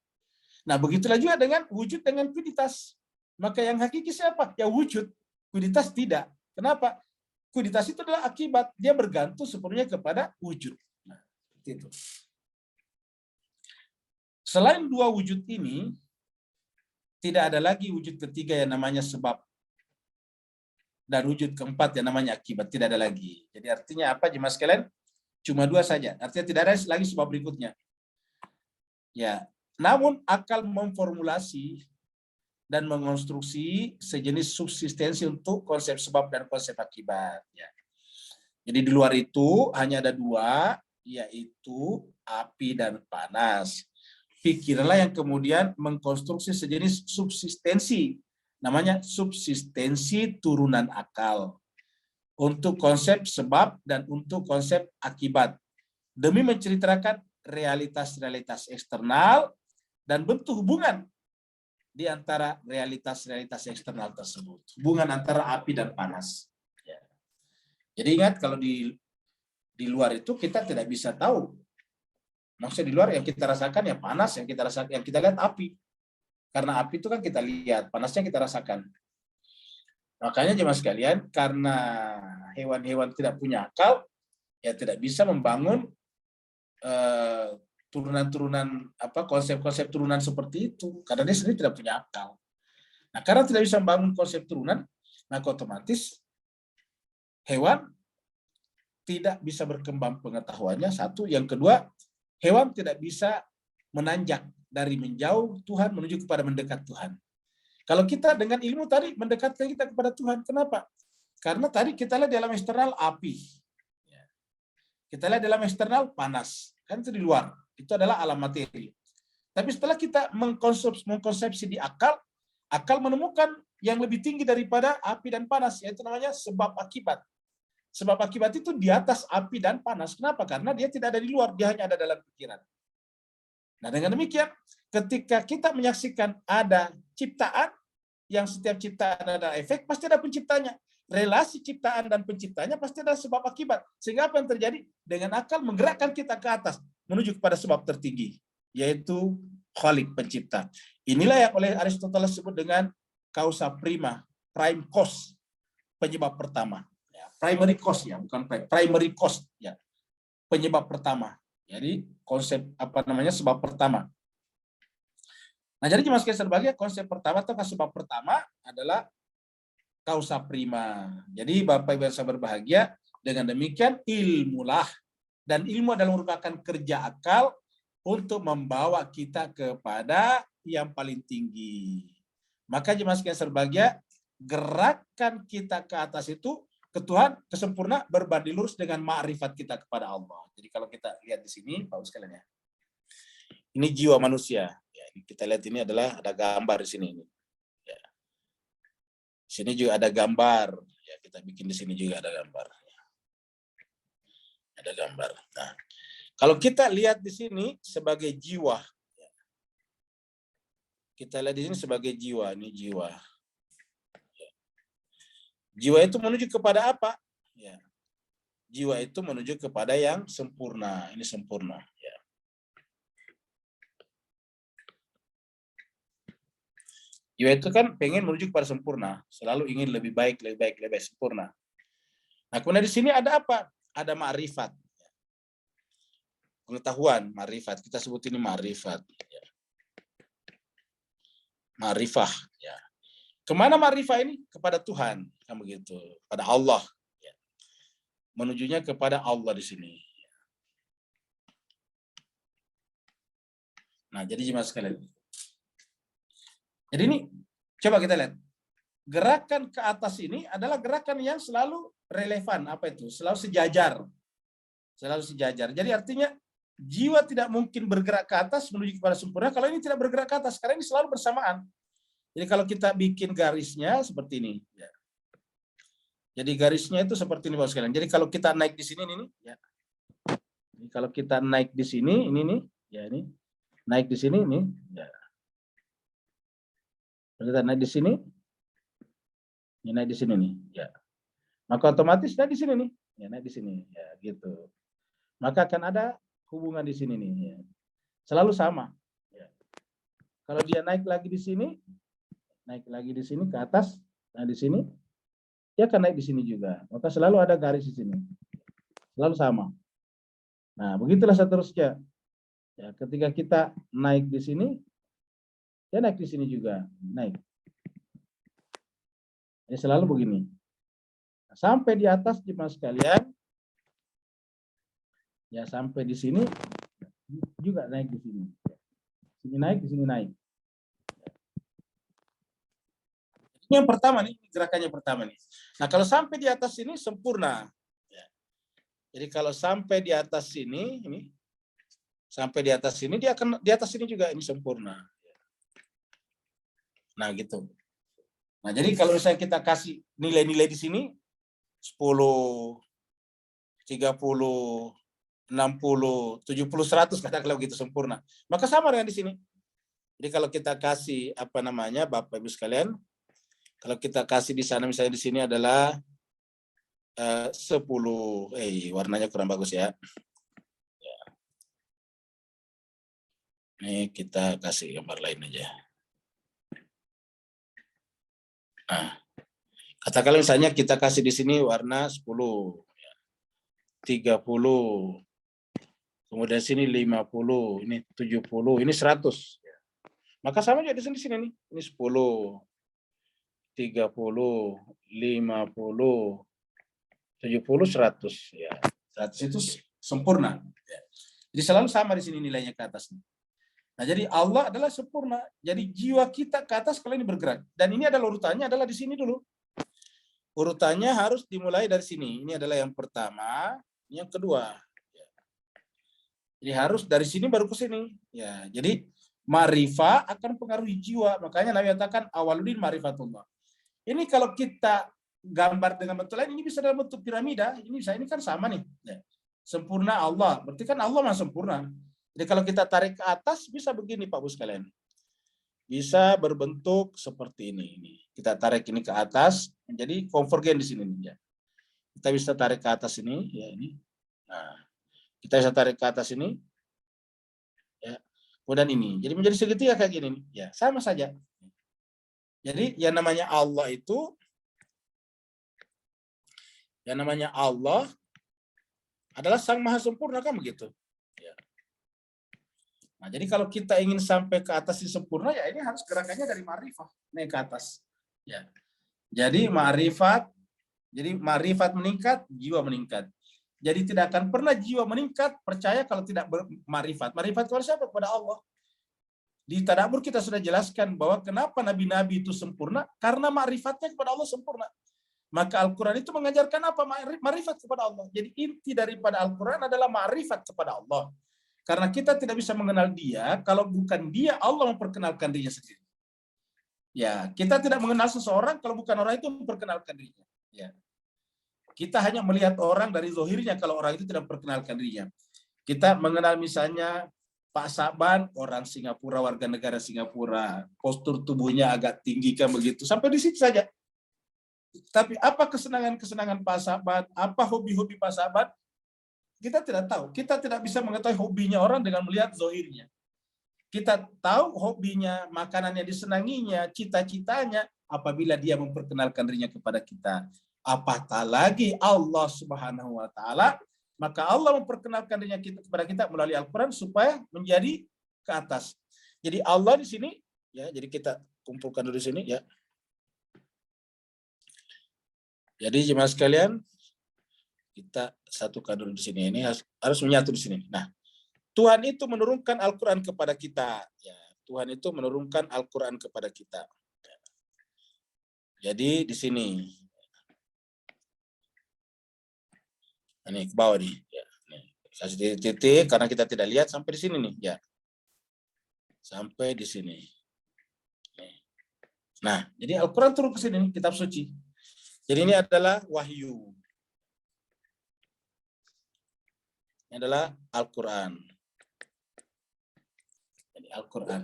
Nah, begitulah juga dengan wujud dengan kuiditas. Maka yang hakiki siapa? Ya wujud. Kuiditas tidak. Kenapa? Kuiditas itu adalah akibat. Dia bergantung sepenuhnya kepada wujud. Nah, seperti itu. Selain dua wujud ini, tidak ada lagi wujud ketiga yang namanya sebab. Dan wujud keempat yang namanya akibat. Tidak ada lagi. Jadi artinya apa, jemaah sekalian? Cuma dua saja. Artinya tidak ada lagi sebab berikutnya. Ya, namun akal memformulasi dan mengonstruksi sejenis subsistensi untuk konsep sebab dan konsep akibat. Ya. Jadi di luar itu hanya ada dua, yaitu api dan panas. Pikirlah yang kemudian mengkonstruksi sejenis subsistensi, namanya subsistensi turunan akal, untuk konsep sebab dan untuk konsep akibat, demi menceritakan realitas-realitas eksternal dan bentuk hubungan di antara realitas-realitas eksternal tersebut. Hubungan antara api dan panas. Ya. Jadi ingat, kalau di luar itu kita tidak bisa tahu. Maksudnya di luar yang kita rasakan ya panas, yang kita lihat api. Karena api itu kan kita lihat, panasnya kita rasakan. Makanya jemaah sekalian, karena hewan-hewan tidak punya akal, ya tidak bisa membangun turunan-turunan konsep-konsep turunan seperti itu, karena dia sendiri tidak punya akal. Nah, karena tidak bisa membangun konsep turunan, maka otomatis hewan tidak bisa berkembang pengetahuannya, satu. Yang kedua, hewan tidak bisa menanjak dari menjauh Tuhan menuju kepada mendekat Tuhan. Kalau kita dengan ilmu tadi mendekatkan kita kepada Tuhan, kenapa? Karena tadi kita lihat dalam eksternal api, kita lihat dalam eksternal panas, kan itu di luar, itu adalah alam materi. Tapi setelah kita mengkonsepsi di akal, akal menemukan yang lebih tinggi daripada api dan panas, yaitu namanya sebab akibat. Sebab akibat itu di atas api dan panas. Kenapa? Karena dia tidak ada di luar, dia hanya ada dalam pikiran. Nah, dengan demikian, ketika kita menyaksikan ada ciptaan, yang setiap ciptaan ada efek, pasti ada penciptanya. Relasi ciptaan dan penciptanya pasti ada sebab akibat. Sehingga apa yang terjadi? Dengan akal menggerakkan kita ke atas, menuju kepada sebab tertinggi, yaitu Khalik, pencipta. Inilah yang oleh Aristoteles sebut dengan causa prima, prime cause, penyebab pertama. Ya, primary cause ya, bukan primary cause ya, penyebab pertama. Jadi konsep sebab pertama. Nah, jadi jemaah sekalian berbahagia, konsep pertama atau sebab pertama adalah kausa prima. Jadi Bapak Ibu yang berbahagia, dengan demikian ilmulah, dan ilmu adalah merupakan kerja akal untuk membawa kita kepada yang paling tinggi. Maka jemaah sekalian berbahagia, gerakan kita ke atas itu ke Tuhan, ke sempurna, berbanding lurus dengan ma'rifat kita kepada Allah. Jadi kalau kita lihat di sini, Bapak sekalian ya, ini jiwa manusia. Ya, kita lihat ini adalah ada gambar di sini. Ya. Di sini juga ada gambar. Ya, kita bikin di sini juga ada gambar. Ada gambar. Nah, kalau kita lihat di sini sebagai jiwa, kita lihat di sini sebagai jiwa. Ini jiwa. Jiwa itu menuju kepada apa? Ya. Jiwa itu menuju kepada yang sempurna. Ini sempurna. Ya. Jiwa itu kan pengen menuju kepada sempurna, selalu ingin lebih baik, lebih baik, lebih baik, sempurna. Nah, kemudian di sini ada apa? Ada ma'rifat. Pengetahuan, ma'rifat. Kita sebut ini ma'rifat. Ya. Ma'rifah. Ya. Kemana ma'rifah ini? Kepada Tuhan. Kan begitu. Pada Allah. Ya. Menujunya kepada Allah di sini. Nah, jadi jemaah sekalian. Jadi ini, coba kita lihat. Gerakan ke atas ini adalah gerakan yang selalu relevan. Apa itu? Selalu sejajar. Selalu sejajar. Jadi artinya, jiwa tidak mungkin bergerak ke atas menuju kepada sempurna kalau ini tidak bergerak ke atas. Karena ini selalu bersamaan. Jadi kalau kita bikin garisnya seperti ini. Ya. Jadi garisnya itu seperti ini, Bapak sekalian. Jadi kalau kita naik di sini, ini. Ya. Jadi kalau kita naik di sini, ini nih. Ya, ini. Naik di sini, ini. Ya. Kita naik di sini, ini naik di sini nih, ya. Maka otomatis naik di sini nih, ya naik di sini, ya gitu. Maka akan ada hubungan di sini nih, ya. Selalu sama. Ya. Kalau dia naik lagi di sini, naik lagi di sini ke atas, nah di sini, dia akan naik di sini juga. Maka selalu ada garis di sini, selalu sama. Nah begitulah seterusnya. Ya, ketika kita naik di sini, dia naik di sini juga, naik. Ya selalu begini. Sampai di atas jemaah sekalian, ya sampai di sini juga naik di sini. Sini naik, di sini naik. Ini yang pertama nih, gerakannya pertama nih. Nah kalau sampai di atas sini sempurna. Jadi kalau sampai di atas sini, ini sampai di atas sini, dia akan di atas sini juga ini sempurna. Nah gitu. Nah jadi kalau misalnya kita kasih nilai-nilai di sini 10, 30, 60, 70, 100 katakanlah begitu sempurna. Maka sama dengan di sini. Jadi kalau kita kasih apa namanya Bapak Ibu sekalian, kalau kita kasih di sana misalnya di sini adalah 10, warnanya kurang bagus ya. Ini kita kasih gambar lain aja. Nah, katakanlah misalnya kita kasih di sini warna 10, 30, kemudian sini 50, ini 70, ini 100. Maka sama juga di sini nih. Ini 10, 30, 50, 70, 100 ya. 100 itu sempurna. Jadi selalu sama di sini nilainya ke atas. Nah, jadi Allah adalah sempurna. Jadi jiwa kita ke atas kalau ini bergerak. Dan ini adalah urutannya adalah di sini dulu. Urutannya harus dimulai dari sini. Ini adalah yang pertama, ini yang kedua. Jadi harus dari sini baru ke sini. Ya, jadi ma'rifah akan pengaruhi jiwa. Makanya Nabi katakan awaludin ma'rifatullah. Ini kalau kita gambar dengan bentuk lain, ini bisa dalam bentuk piramida. Ini bisa, ini kan sama nih. Ya. Sempurna Allah. Berarti kan Allah mah sempurna. Jadi kalau kita tarik ke atas, bisa begini Pak Bu sekalian. Bisa berbentuk seperti ini. Kita tarik ini ke atas, menjadi konvergen di sini. Ya. Kita bisa tarik ke atas ini. Ya, ini. Nah, kita bisa tarik ke atas ini. Ya. Kemudian ini. Jadi menjadi segitiga kayak gini. Ya, sama saja. Jadi yang namanya Allah itu, yang namanya Allah adalah Sang Maha Sempurna kan begitu. Ya. Nah, jadi kalau kita ingin sampai ke atas yang sempurna, ya ini harus gerakannya dari ma'rifah naik ke atas. Ya. Jadi ma'rifat meningkat, jiwa meningkat. Jadi tidak akan pernah jiwa meningkat, percaya kalau tidak berma'rifat. Ma'rifat kepada siapa? Kepada Allah. Di Tadabbur kita sudah jelaskan bahwa kenapa nabi-nabi itu sempurna, karena ma'rifatnya kepada Allah sempurna. Maka Al-Quran itu mengajarkan apa? Ma'rifat kepada Allah. Jadi inti daripada Al-Quran adalah ma'rifat kepada Allah. Karena kita tidak bisa mengenal dia, kalau bukan dia, Allah memperkenalkan dirinya sendiri. Ya, kita tidak mengenal seseorang kalau bukan orang itu memperkenalkan dirinya. Ya. Kita hanya melihat orang dari zahirnya kalau orang itu tidak memperkenalkan dirinya. Kita mengenal misalnya Pak Saban, orang Singapura, warga negara Singapura, postur tubuhnya agak tinggi kan begitu. Sampai di situ saja. Tapi apa kesenangan-kesenangan Pak Saban, apa hobi-hobi Pak Saban, kita tidak tahu. Kita tidak bisa mengetahui hobinya orang dengan melihat zahirnya. Kita tahu hobinya, makanannya disenanginya, cita-citanya apabila dia memperkenalkan dirinya kepada kita. Apatah lagi Allah Subhanahu wa taala, maka Allah memperkenalkan dirinya kepada kita melalui Al-Qur'an supaya menjadi ke atas. Jadi Allah di sini ya, jadi kita kumpulkan dulu di sini ya. Jadi jemaah sekalian, kita satukan dulu di sini. Ini harus menyatu di sini. Nah, Tuhan itu menurunkan Al-Quran kepada kita. Ya, Tuhan itu menurunkan Al-Quran kepada kita. Jadi di sini. Ini ke bawah nih. Ya, nih. Kasih titik karena kita tidak lihat sampai di sini nih. Ya, sampai di sini. Nah, jadi Al-Quran turun ke sini, kitab suci. Jadi ini adalah wahyu. Ini adalah Al-Quran. Jadi Al-Quran.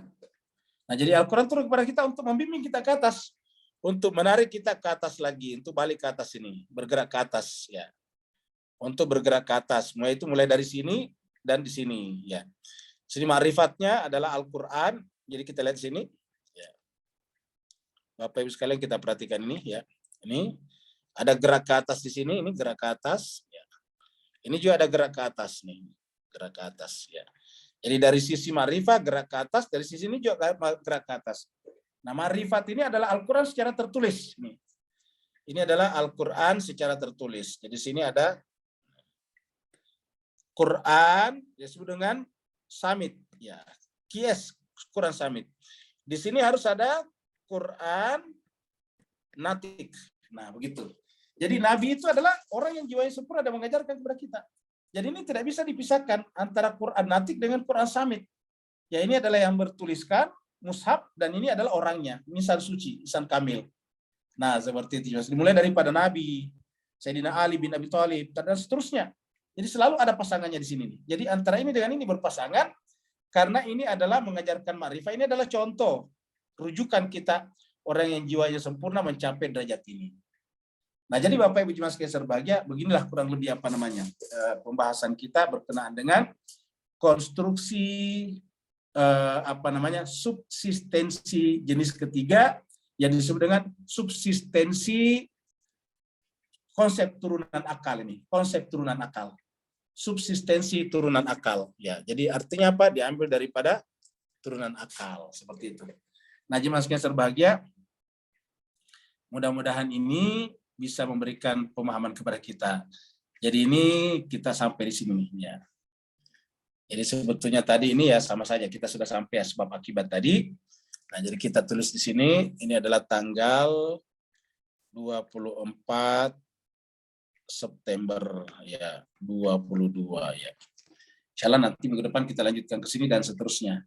Nah, jadi Al-Quran turun kepada kita untuk membimbing kita ke atas, untuk menarik kita ke atas lagi, untuk balik ke atas ini, bergerak ke atas ya. Untuk bergerak ke atas, mulai dari sini dan di sini ya. Sini ma'rifatnya adalah Al-Quran. Jadi kita lihat sini ya. Bapak Ibu sekalian kita perhatikan ini ya. Ini ada gerak ke atas di sini, ini gerak ke atas ya. Ini juga ada gerak ke atas nih, gerak ke atas ya. Jadi dari sisi ma'rifat gerak ke atas, dari sisi ini juga gerak ke atas. Nah, ma'rifat ini adalah Al-Quran secara tertulis. Ini adalah Al-Quran secara tertulis. Jadi sini ada Quran disebut dengan Samit ya. Kies Quran Samit. Di sini harus ada Quran Natik. Nah, begitu. Jadi Nabi itu adalah orang yang jiwanya sempurna dan mengajarkan kepada kita. Jadi ini tidak bisa dipisahkan antara Quran Natik dengan Quran Samit. Ya, ini adalah yang bertuliskan mushaf dan ini adalah orangnya, insan suci, insan kamil. Nah, seperti itu. Dimulai daripada Nabi, Sayyidina Ali bin Abi Thalib dan seterusnya. Jadi selalu ada pasangannya di sini. Jadi antara ini dengan ini berpasangan karena ini adalah mengajarkan ma'rifah. Ini adalah contoh rujukan kita orang yang jiwanya sempurna mencapai derajat ini. Nah, jadi Bapak Ibu jemaah sekalian berbahagia, beginilah kurang lebih pembahasan kita berkenaan dengan konstruksi subsistensi jenis ketiga yang disebut dengan subsistensi konsep turunan akal ini, konsep turunan akal. Subsistensi turunan akal ya. Jadi artinya apa? Diambil daripada turunan akal seperti itu. Nah, jemaah sekalian berbahagia, mudah-mudahan ini bisa memberikan pemahaman kepada kita. Jadi ini kita sampai di sini ya. Jadi sebetulnya tadi ini ya sama saja kita sudah sampai ya, sebab akibat tadi. Nah, jadi kita tulis di sini ini adalah tanggal 24 September ya 22 ya. Insyaallah nanti minggu depan kita lanjutkan ke sini dan seterusnya.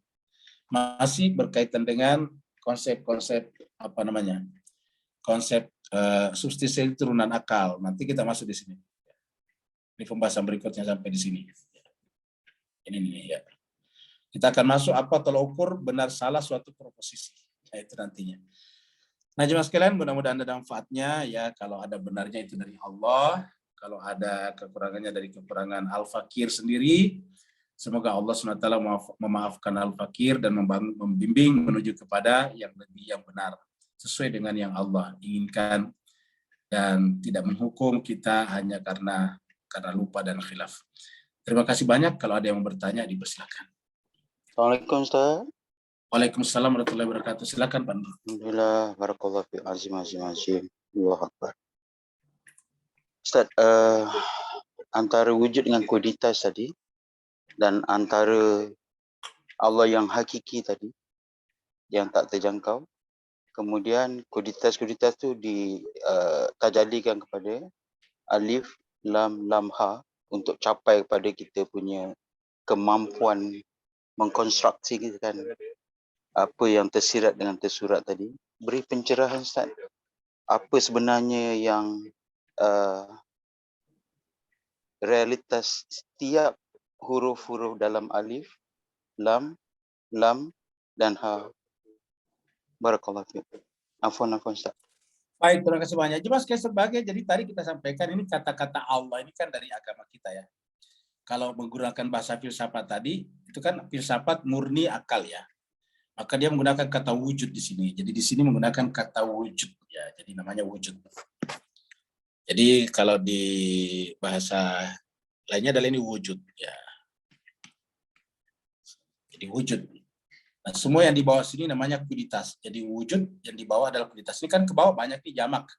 Masih berkaitan dengan konsep-konsep konsep substitusi turunan akal. Nanti kita masuk di sini. Ini pembahasan berikutnya sampai di sini. Ini ya. Kita akan masuk apa tolak ukur benar salah suatu proposisi. Nah, itu nantinya. Nah, jemaah sekalian, mudah-mudahan ada manfaatnya ya. Kalau ada benarnya itu dari Allah, kalau ada kekurangannya dari kekurangan Al-Fakir sendiri. Semoga Allah SWT memaafkan Al-Fakir dan membimbing menuju kepada yang lebih yang benar sesuai dengan yang Allah inginkan dan tidak menghukum kita hanya karena lupa dan khilaf. Terima kasih banyak. Kalau ada yang bertanya, dipersilakan. Assalamualaikum Ustaz. Waalaikumsalam warahmatullahi wabarakatuh. Silakan Pak Nur. Alhamdulillah, barakallahu fi azim. Allahu Akbar. Ustaz, antara wujud dengan kualitas tadi dan antara Allah yang hakiki tadi yang tak terjangkau, kemudian kualitas tu tajalikan kepada alif, lam, ha untuk capai kepada kita punya kemampuan mengkonstruksikan apa yang tersirat dengan tersurat tadi. Beri pencerahan Ustaz, apa sebenarnya yang realitas setiap huruf-huruf dalam alif, lam, dan ha. Barakallahu fiik. Afwan Ustaz. Baik, terima kasih banyak. Jelas kayak sebagai, jadi tadi kita sampaikan ini kata-kata Allah ini kan dari agama kita ya. Kalau menggunakan bahasa filsafat tadi, itu kan filsafat murni akal ya. Maka dia menggunakan kata wujud di sini. Jadi di sini menggunakan kata wujud ya. Jadi namanya wujud. Jadi kalau di bahasa lainnya adalah ini wujud ya. Jadi wujud. Nah, semua yang di bawah sini namanya kualitas. Jadi wujud yang di bawah adalah kualitas. Ini kan ke bawah banyak nih jamak.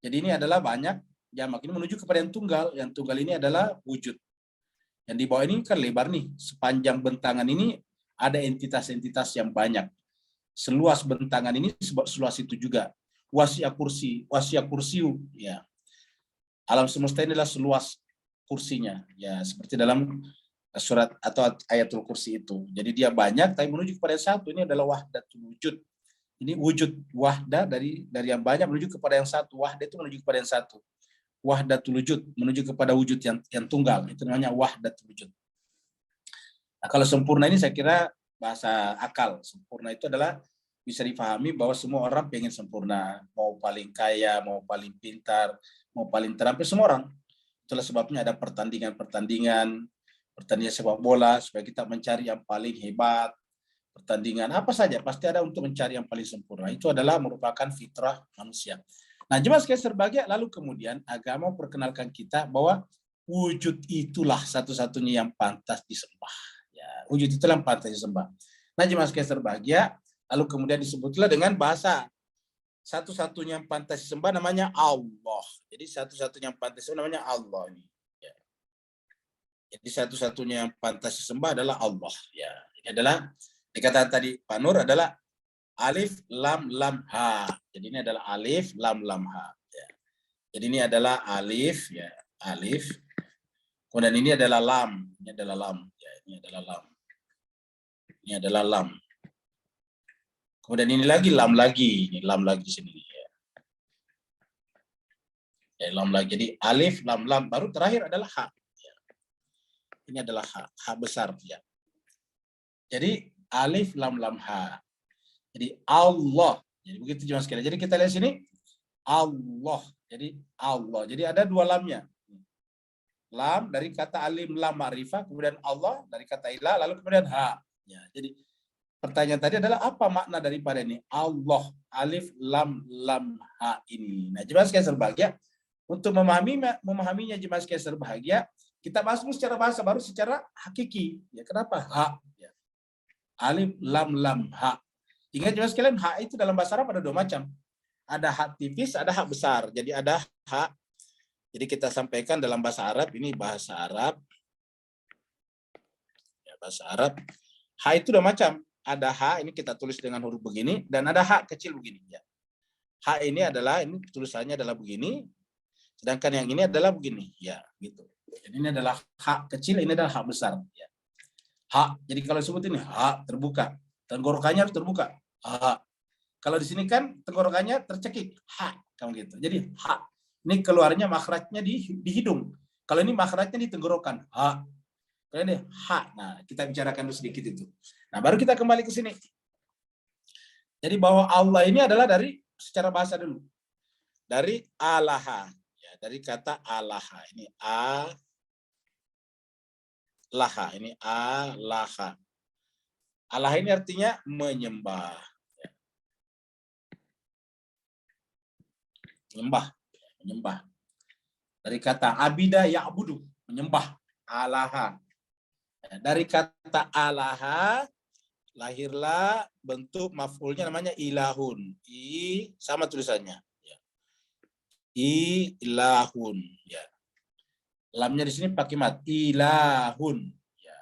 Jadi ini adalah banyak jamak. Ini menuju kepada yang tunggal. Yang tunggal ini adalah wujud. Yang di bawah ini kan lebar nih. Sepanjang bentangan ini ada entitas-entitas yang banyak. Seluas bentangan ini seluas itu juga. Wasi'a kursiyu ya. Alam semesta ini adalah seluas kursinya ya, seperti dalam surat atau ayatul kursi itu. Jadi dia banyak tapi menuju kepada yang satu. Ini adalah wahdatul wujud. Ini wujud wahda dari yang banyak menuju kepada yang satu. Wahda itu menuju kepada yang satu. Wahdatul wujud menuju kepada wujud yang tunggal. Itu namanya wahdatul wujud. Nah, kalau sempurna ini saya kira bahasa akal. Sempurna itu adalah bisa dipahami bahwa semua orang pengen sempurna. Mau paling kaya, mau paling pintar, mau paling terampil, semua orang. Itulah sebabnya ada pertandingan sepak bola, supaya kita mencari yang paling hebat. Pertandingan apa saja, pasti ada untuk mencari yang paling sempurna. Itu adalah merupakan fitrah manusia. Nah, jemaah sekalian berbahagia, lalu kemudian agama perkenalkan kita bahwa wujud itulah satu-satunya yang pantas disembah. Ya, wujud itulah yang pantas disembah. Nah, jemaah sekalian berbahagia, lalu kemudian disebutlah dengan bahasa satu-satunya yang pantas disembah namanya Allah. Jadi satu-satunya yang pantas disembah namanya Allah ini. Ya. Jadi satu-satunya yang pantas disembah adalah Allah. Ya, ini adalah dikatakan tadi Pak Nur adalah alif lam ha. Jadi ini adalah alif lam ha. Ya. Jadi ini adalah alif ya, alif. Kemudian ini adalah lam. Ini adalah lam. Ya, ini adalah lam. Ini adalah lam. Kemudian ini lagi lam lagi. Ini lam lagi di sini. Ya, lam lagi. Jadi alif lam baru terakhir adalah ha. Ya. Ini adalah ha besar ya. Jadi alif lam ha. Jadi Allah. Jadi begitu cuma sekali. Jadi kita lihat sini Allah. Jadi Allah. Jadi ada dua lamnya. Lam dari kata alim lam ma'rifah, kemudian Allah dari kata ilah, lalu kemudian ha. Ya, jadi pertanyaan tadi adalah apa makna daripada ini? Allah, alif lam ha ini. Nah, jemaah sekalian berbahagia, untuk memahaminya jemaah sekalian berbahagia, kita bahas dulu secara bahasa, baru secara hakiki. Ya, kenapa ha? Ya. Alif lam ha. Ingat jemaah sekalian, ha itu dalam bahasa Arab ada dua macam. Ada hak tipis, ada hak besar. Jadi ada hak. Jadi kita sampaikan dalam bahasa Arab, ini bahasa Arab. Ya, bahasa Arab. Ha itu dua macam. Ada ha, ini kita tulis dengan huruf begini, dan ada hak kecil begini. Ya. Ha ini adalah, ini tulisannya adalah begini, sedangkan yang ini adalah begini. Ya, gitu. Jadi ini adalah hak kecil, ini adalah hak besar. Ya. Ha, jadi kalau disebut ini ha terbuka, tenggorokannya harus terbuka. Ha. Kalau di sini kan tenggorokannya tercekik, ha, kamu gitu. Jadi ha, ini keluarnya makhrajnya di hidung. Kalau ini makhrajnya di tenggorokan, ha. Kalau ini ha. Nah, kita bicarakan dulu sedikit itu. Nah, baru kita kembali ke sini. Jadi bahwa Allah ini adalah dari secara bahasa dulu. Dari alaha, ya, dari kata alaha. Ini alaha, ini alaha. Allah ini artinya menyembah. Menyembah. Dari kata abida ya'budu, menyembah. Alaha. Dari kata alaha, lahirlah bentuk maf'ulnya namanya ilahun. Sama tulisannya. Ya. Ilahun. Ya. Lamnya di sini pakai mat. Ilahun. Ya.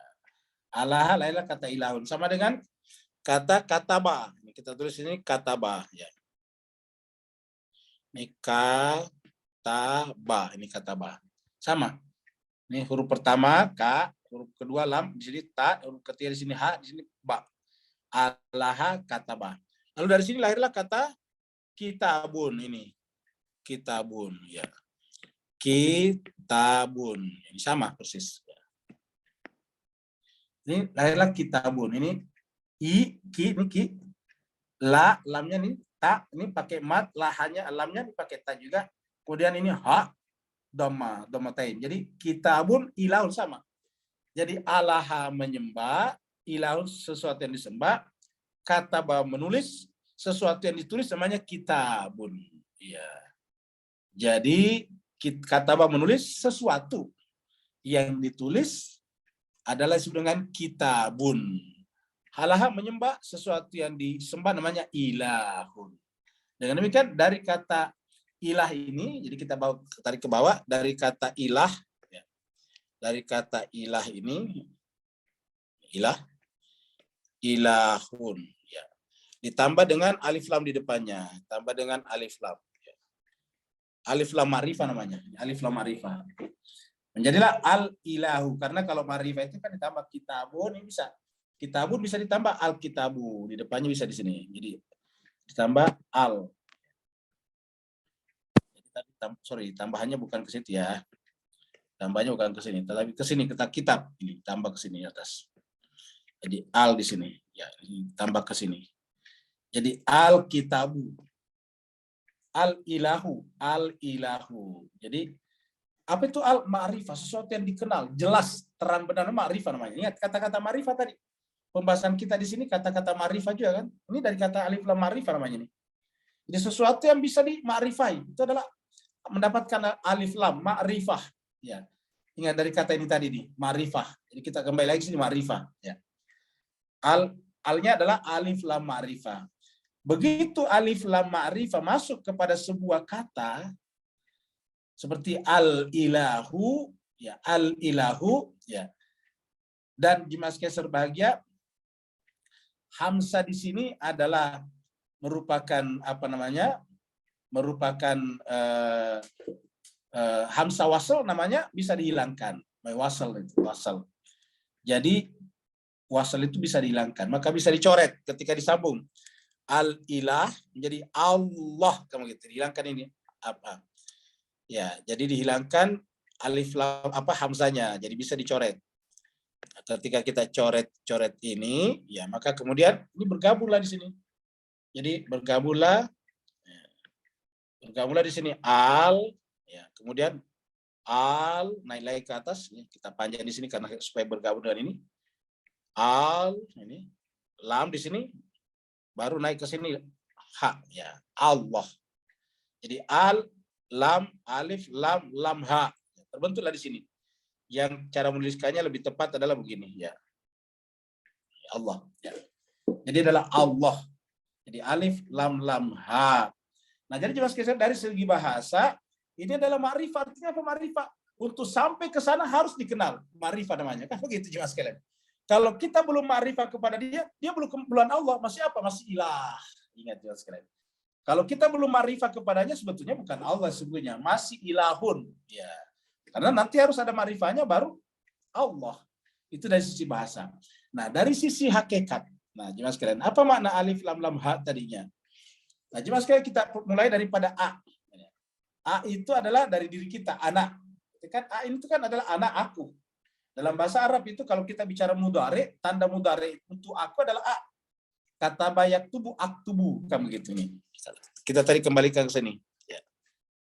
Alaha lahirlah kata ilahun. Sama dengan kata kataba. Ini kita tulis ini kataba. Ya. Ini kataba. Ini kataba. Sama. Ini huruf pertama ka, huruf kedua lam, di sini ta, huruf ketiga di sini ha, di sini ba. Alaha kataba. Lalu dari sini lahirlah kata kitabun ini. Kitabun ya. Kitabun. Ini sama persis. Ini lahirlah kitabun. Ini ini ki, la, lamnya nih ta, ini pakai mat, lahanya, lamnya dipakai ta juga. Kemudian ini ha, domatain. Jadi kitabun ilahun sama. Jadi alaha menyembah, ilahun sesuatu yang disembah, kataba menulis, sesuatu yang ditulis namanya kitabun. Ya. Jadi kataba menulis sesuatu yang ditulis adalah disebut dengan kitabun. Alaha menyembah, sesuatu yang disembah namanya ilahun. Dengan demikian dari kata ilah ini, jadi kita bawa tarik ke bawah dari kata ilah, ya. Dari kata ilah ini, ilah, ilahun, ya. Ditambah dengan alif lam di depannya, tambah dengan alif lam. Ya. Alif lam ma'rifah namanya, alif lam ma'rifah. Menjadilah al ilahu, karena kalau ma'rifah itu kan ditambah kitabun, ini bisa kitabun bisa ditambah al kitabu, di depannya bisa di sini. Jadi ditambah al. Sorry, tambahannya bukan ke situ ya. Tambahnya bukan ke sini, tetapi ke sini kita kitab ini tambah ke sini atas. Jadi al di sini, ya, ini tambah ke sini. Jadi al kitabu, al ilahu, al ilahu. Jadi apa itu al ma'rifah? Sesuatu yang dikenal, jelas, terang benar ma'rifah namanya. Ingat kata-kata ma'rifah tadi. Pembahasan kita di sini kata-kata ma'rifah juga kan? Ini dari kata alif lam ma'rifah namanya ini. Jadi sesuatu yang bisa dimakrifai itu adalah mendapatkan alif lam ma'rifah, ya. Ingat dari kata ini tadi nih, ma'rifah. Jadi kita kembali lagi sini ma'rifah, ya. Alnya adalah alif lam ma'rifah. Begitu alif lam ma'rifah masuk kepada sebuah kata seperti al ilahu, ya, al ilahu, ya. Dan di Mas Keser bahagia hamzah di sini adalah merupakan apa namanya? Merupakan hamzah wasal namanya bisa dihilangkan. Wasal itu, wasal. Jadi wasal itu bisa dihilangkan, maka bisa dicoret ketika disambung. Al-ilah menjadi Allah, kamu gitu. Dihilangkan ini apa? Ya, jadi dihilangkan alif lam apa hamzanya, jadi bisa dicoret. Ketika kita coret ini, ya maka kemudian ini bergabunglah di sini. Jadi bergabunglah di sini al, ya, kemudian al naik lagi ke atas, ya, kita panjang di sini karena supaya bergabung dengan ini. Al ini lam di sini baru naik ke sini ha, ya, Allah. Jadi al lam alif lam lam ha, terbentuklah di sini. Yang cara menuliskannya lebih tepat adalah begini, ya. Allah, ya. Jadi adalah Allah. Jadi alif lam lam ha. Nah, jadi jelas dari segi bahasa ini adalah ma'rifah. Artinya apa ma'rifah? Untuk sampai ke sana harus dikenal. Ma'rifah namanya. Kan begitu jelas sekalian. Kalau kita belum ma'rifah kepada dia belum kebetulan Allah. Masih apa? Masih ilah. Ingat jelas sekalian. Kalau kita belum ma'rifah kepadanya sebetulnya bukan Allah sebetulnya. Masih ilahun. Ya. Karena nanti harus ada ma'rifahnya baru Allah. Itu dari sisi bahasa. Nah, dari sisi hakikat. Nah, jelas sekalian. Apa makna alif lam lam ha tadinya? Nah, jelas sekali kita mulai daripada A. A itu adalah dari diri kita, anak. Kan A itu kan adalah anak aku. Dalam bahasa Arab itu kalau kita bicara mudhari, tanda mudhari untuk aku adalah A. Kata bayak tubuh aktubu, kan begitu nih. Kita tadi kembalikan ke sini. Ya.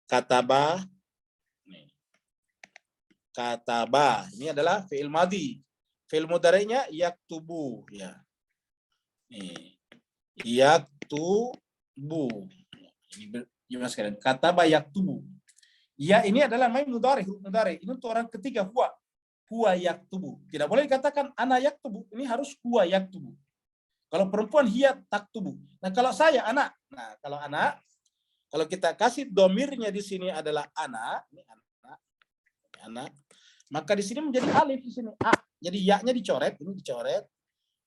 Kataba. Kataba. Ini adalah fi'il madhi. Fi'il mudhari'nya yaktubu, ya. Nih. Yaktubu. Ini gimana sekalian? Kata bayak tubuh. Ya, ini adalah main mudhari, mudhari. Ini untuk orang ketiga huwa. Huwa yaktubu. Tidak boleh dikatakan ana yaktubu. Ini harus huwa yaktubu. Kalau perempuan hiya taktubu. Nah, kalau saya anak. Nah, kalau anak, kalau kita kasih domirnya di sini adalah anak, ini anak, maka di sini menjadi alif di sini a. Jadi ya-nya dicoret, ini dicoret.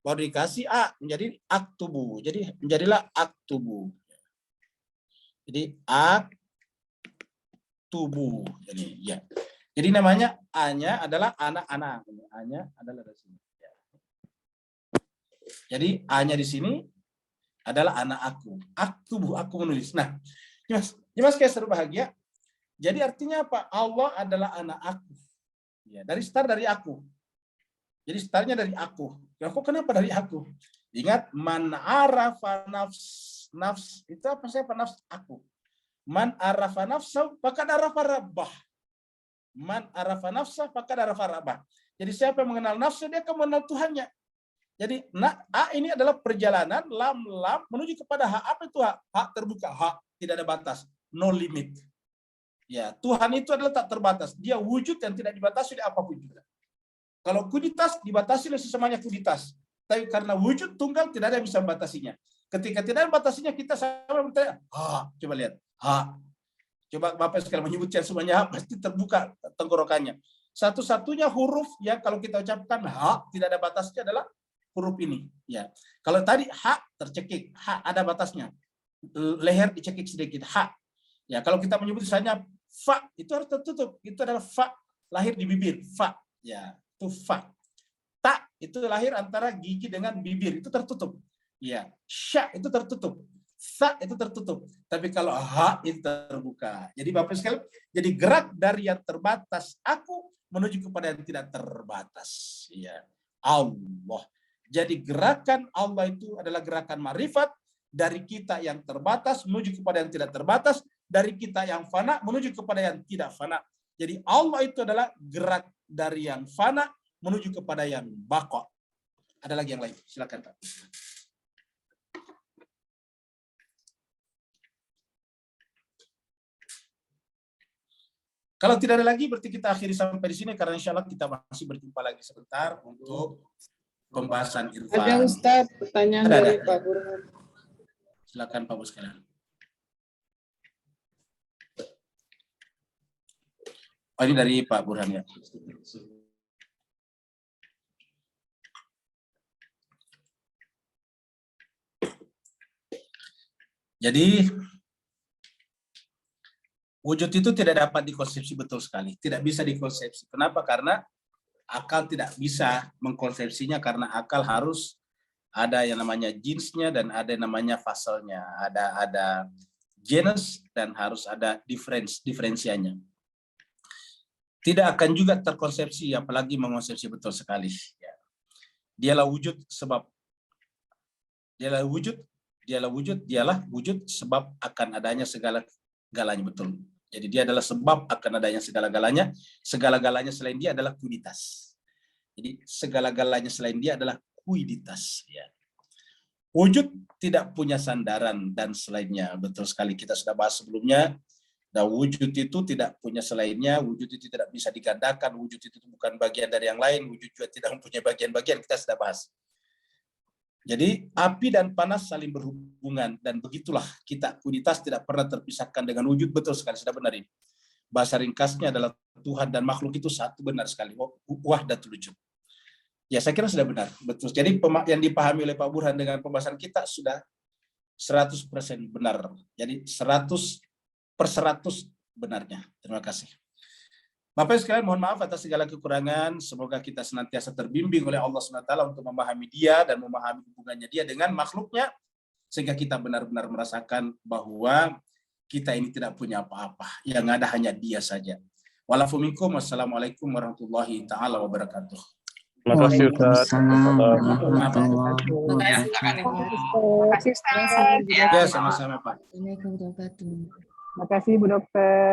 Baru dikasih a menjadi aktubu. Jadi menjadilah aktubu. Jadi aktubu. Jadi ya. Jadi namanya a-nya adalah anak-anak. A-nya adalah di sini. Jadi A-nya di sini adalah anak aku. Aktubu, aku menulis. Nah, Mas kayak seru bahagia. Jadi artinya apa? Allah adalah anak aku. Ya, dari start dari aku. Jadi startnya dari aku. Ya, kok kenapa dari aku? Ingat, man arafa nafs. Itu apa siapa nafs? Aku. Man arafa nafsa, faqad arafa rabbah. Man arafa nafsa, faqad arafa rabbah. Jadi siapa yang mengenal nafsu, dia akan mengenal Tuhannya. Jadi A ini adalah perjalanan lam menuju kepada hak. Apa itu hak? Hak terbuka, hak tidak ada batas, no limit. Ya, Tuhan itu adalah tak terbatas. Dia wujud yang tidak dibatasi oleh apapun juga. Kalau kuditas dibatasi oleh sesamanya kuditas. Tapi karena wujud tunggal tidak ada yang bisa membatasinya. Ketika tidak ada batasinya kita sama bertanya, coba lihat, coba Bapak sekalian menyebutkan semuanya pasti terbuka tenggorokannya. Satu-satunya huruf yang kalau kita ucapkan tidak ada batasnya adalah huruf ini, ya. Kalau tadi tercekik, ada batasnya. Leher dicekik sedikit, Ya, kalau kita menyebut misalnya fa itu harus tertutup. Itu adalah fa lahir di bibir, fa. Ya, itu fa. Ta itu lahir antara gigi dengan bibir, itu tertutup. Ya, sya itu tertutup. Sa itu tertutup. Tapi kalau itu terbuka. Jadi Bapak sekalian, jadi gerak dari yang terbatas aku menuju kepada yang tidak terbatas. Ya. Allah. Jadi gerakan Allah itu adalah gerakan marifat dari kita yang terbatas menuju kepada yang tidak terbatas, dari kita yang fana menuju kepada yang tidak fana. Jadi Allah itu adalah gerak dari yang fana menuju kepada yang baqa. Ada lagi yang lain? Silakan Pak. Kalau tidak ada lagi, berarti kita akhiri sampai di sini karena insya Allah kita masih berjumpa lagi sebentar untuk pembahasan irfan. Ada Ustadz, pertanyaan dari Pak Burhan. Silakan Pak Bos sekalian. Oh, ini dari Pak Burhan ya. Jadi wujud itu tidak dapat dikonsepsi, betul sekali. Tidak bisa dikonsepsi. Kenapa? Karena akal tidak bisa mengkonsepsinya karena akal harus ada yang namanya jenisnya dan ada yang namanya fasalnya. Ada genus dan harus ada diferensianya. Tidak akan juga terkonsepsi, apalagi mengkonsepsi betul sekali. Ya. Dialah wujud sebab. Dialah wujud sebab akan adanya segala-galanya, betul. Jadi dia adalah sebab akan adanya segala-galanya. Segala-galanya selain dia adalah kuiditas. Jadi segala-galanya selain dia adalah kuiditas. Ya. Wujud tidak punya sandaran dan selainnya. Betul sekali, kita sudah bahas sebelumnya. Dan wujud itu tidak punya selainnya. Wujud itu tidak bisa digandakan. Wujud itu bukan bagian dari yang lain. Wujud juga tidak mempunyai bagian-bagian. Kita sudah bahas. Jadi api dan panas saling berhubungan dan begitulah kita, kuiditas tidak pernah terpisahkan dengan wujud, betul sekali, sudah benar ini. Bahasa ringkasnya adalah Tuhan dan makhluk itu satu, benar sekali. Wahdatul wujud. Ya, saya kira sudah benar, betul. Jadi yang dipahami oleh Pak Burhan dengan pembahasan kita sudah 100% benar. Jadi 100/100 benarnya. Terima kasih. Bapak sekalian, mohon maaf atas segala kekurangan. Semoga kita senantiasa terbimbing oleh Allah SWT untuk memahami dia dan memahami hubungannya dia dengan makhluknya, sehingga kita benar-benar merasakan bahwa kita ini tidak punya apa-apa. Yang ada hanya dia saja. Walafuminkum, wassalamualaikum warahmatullahi ta'ala wabarakatuh. Terima kasih Ustaz. Terima kasih Ustaz. Ya, sama-sama Pak. Assalamualaikum warahmatullahi wabarakatuh. Terima kasih Bu Dokter.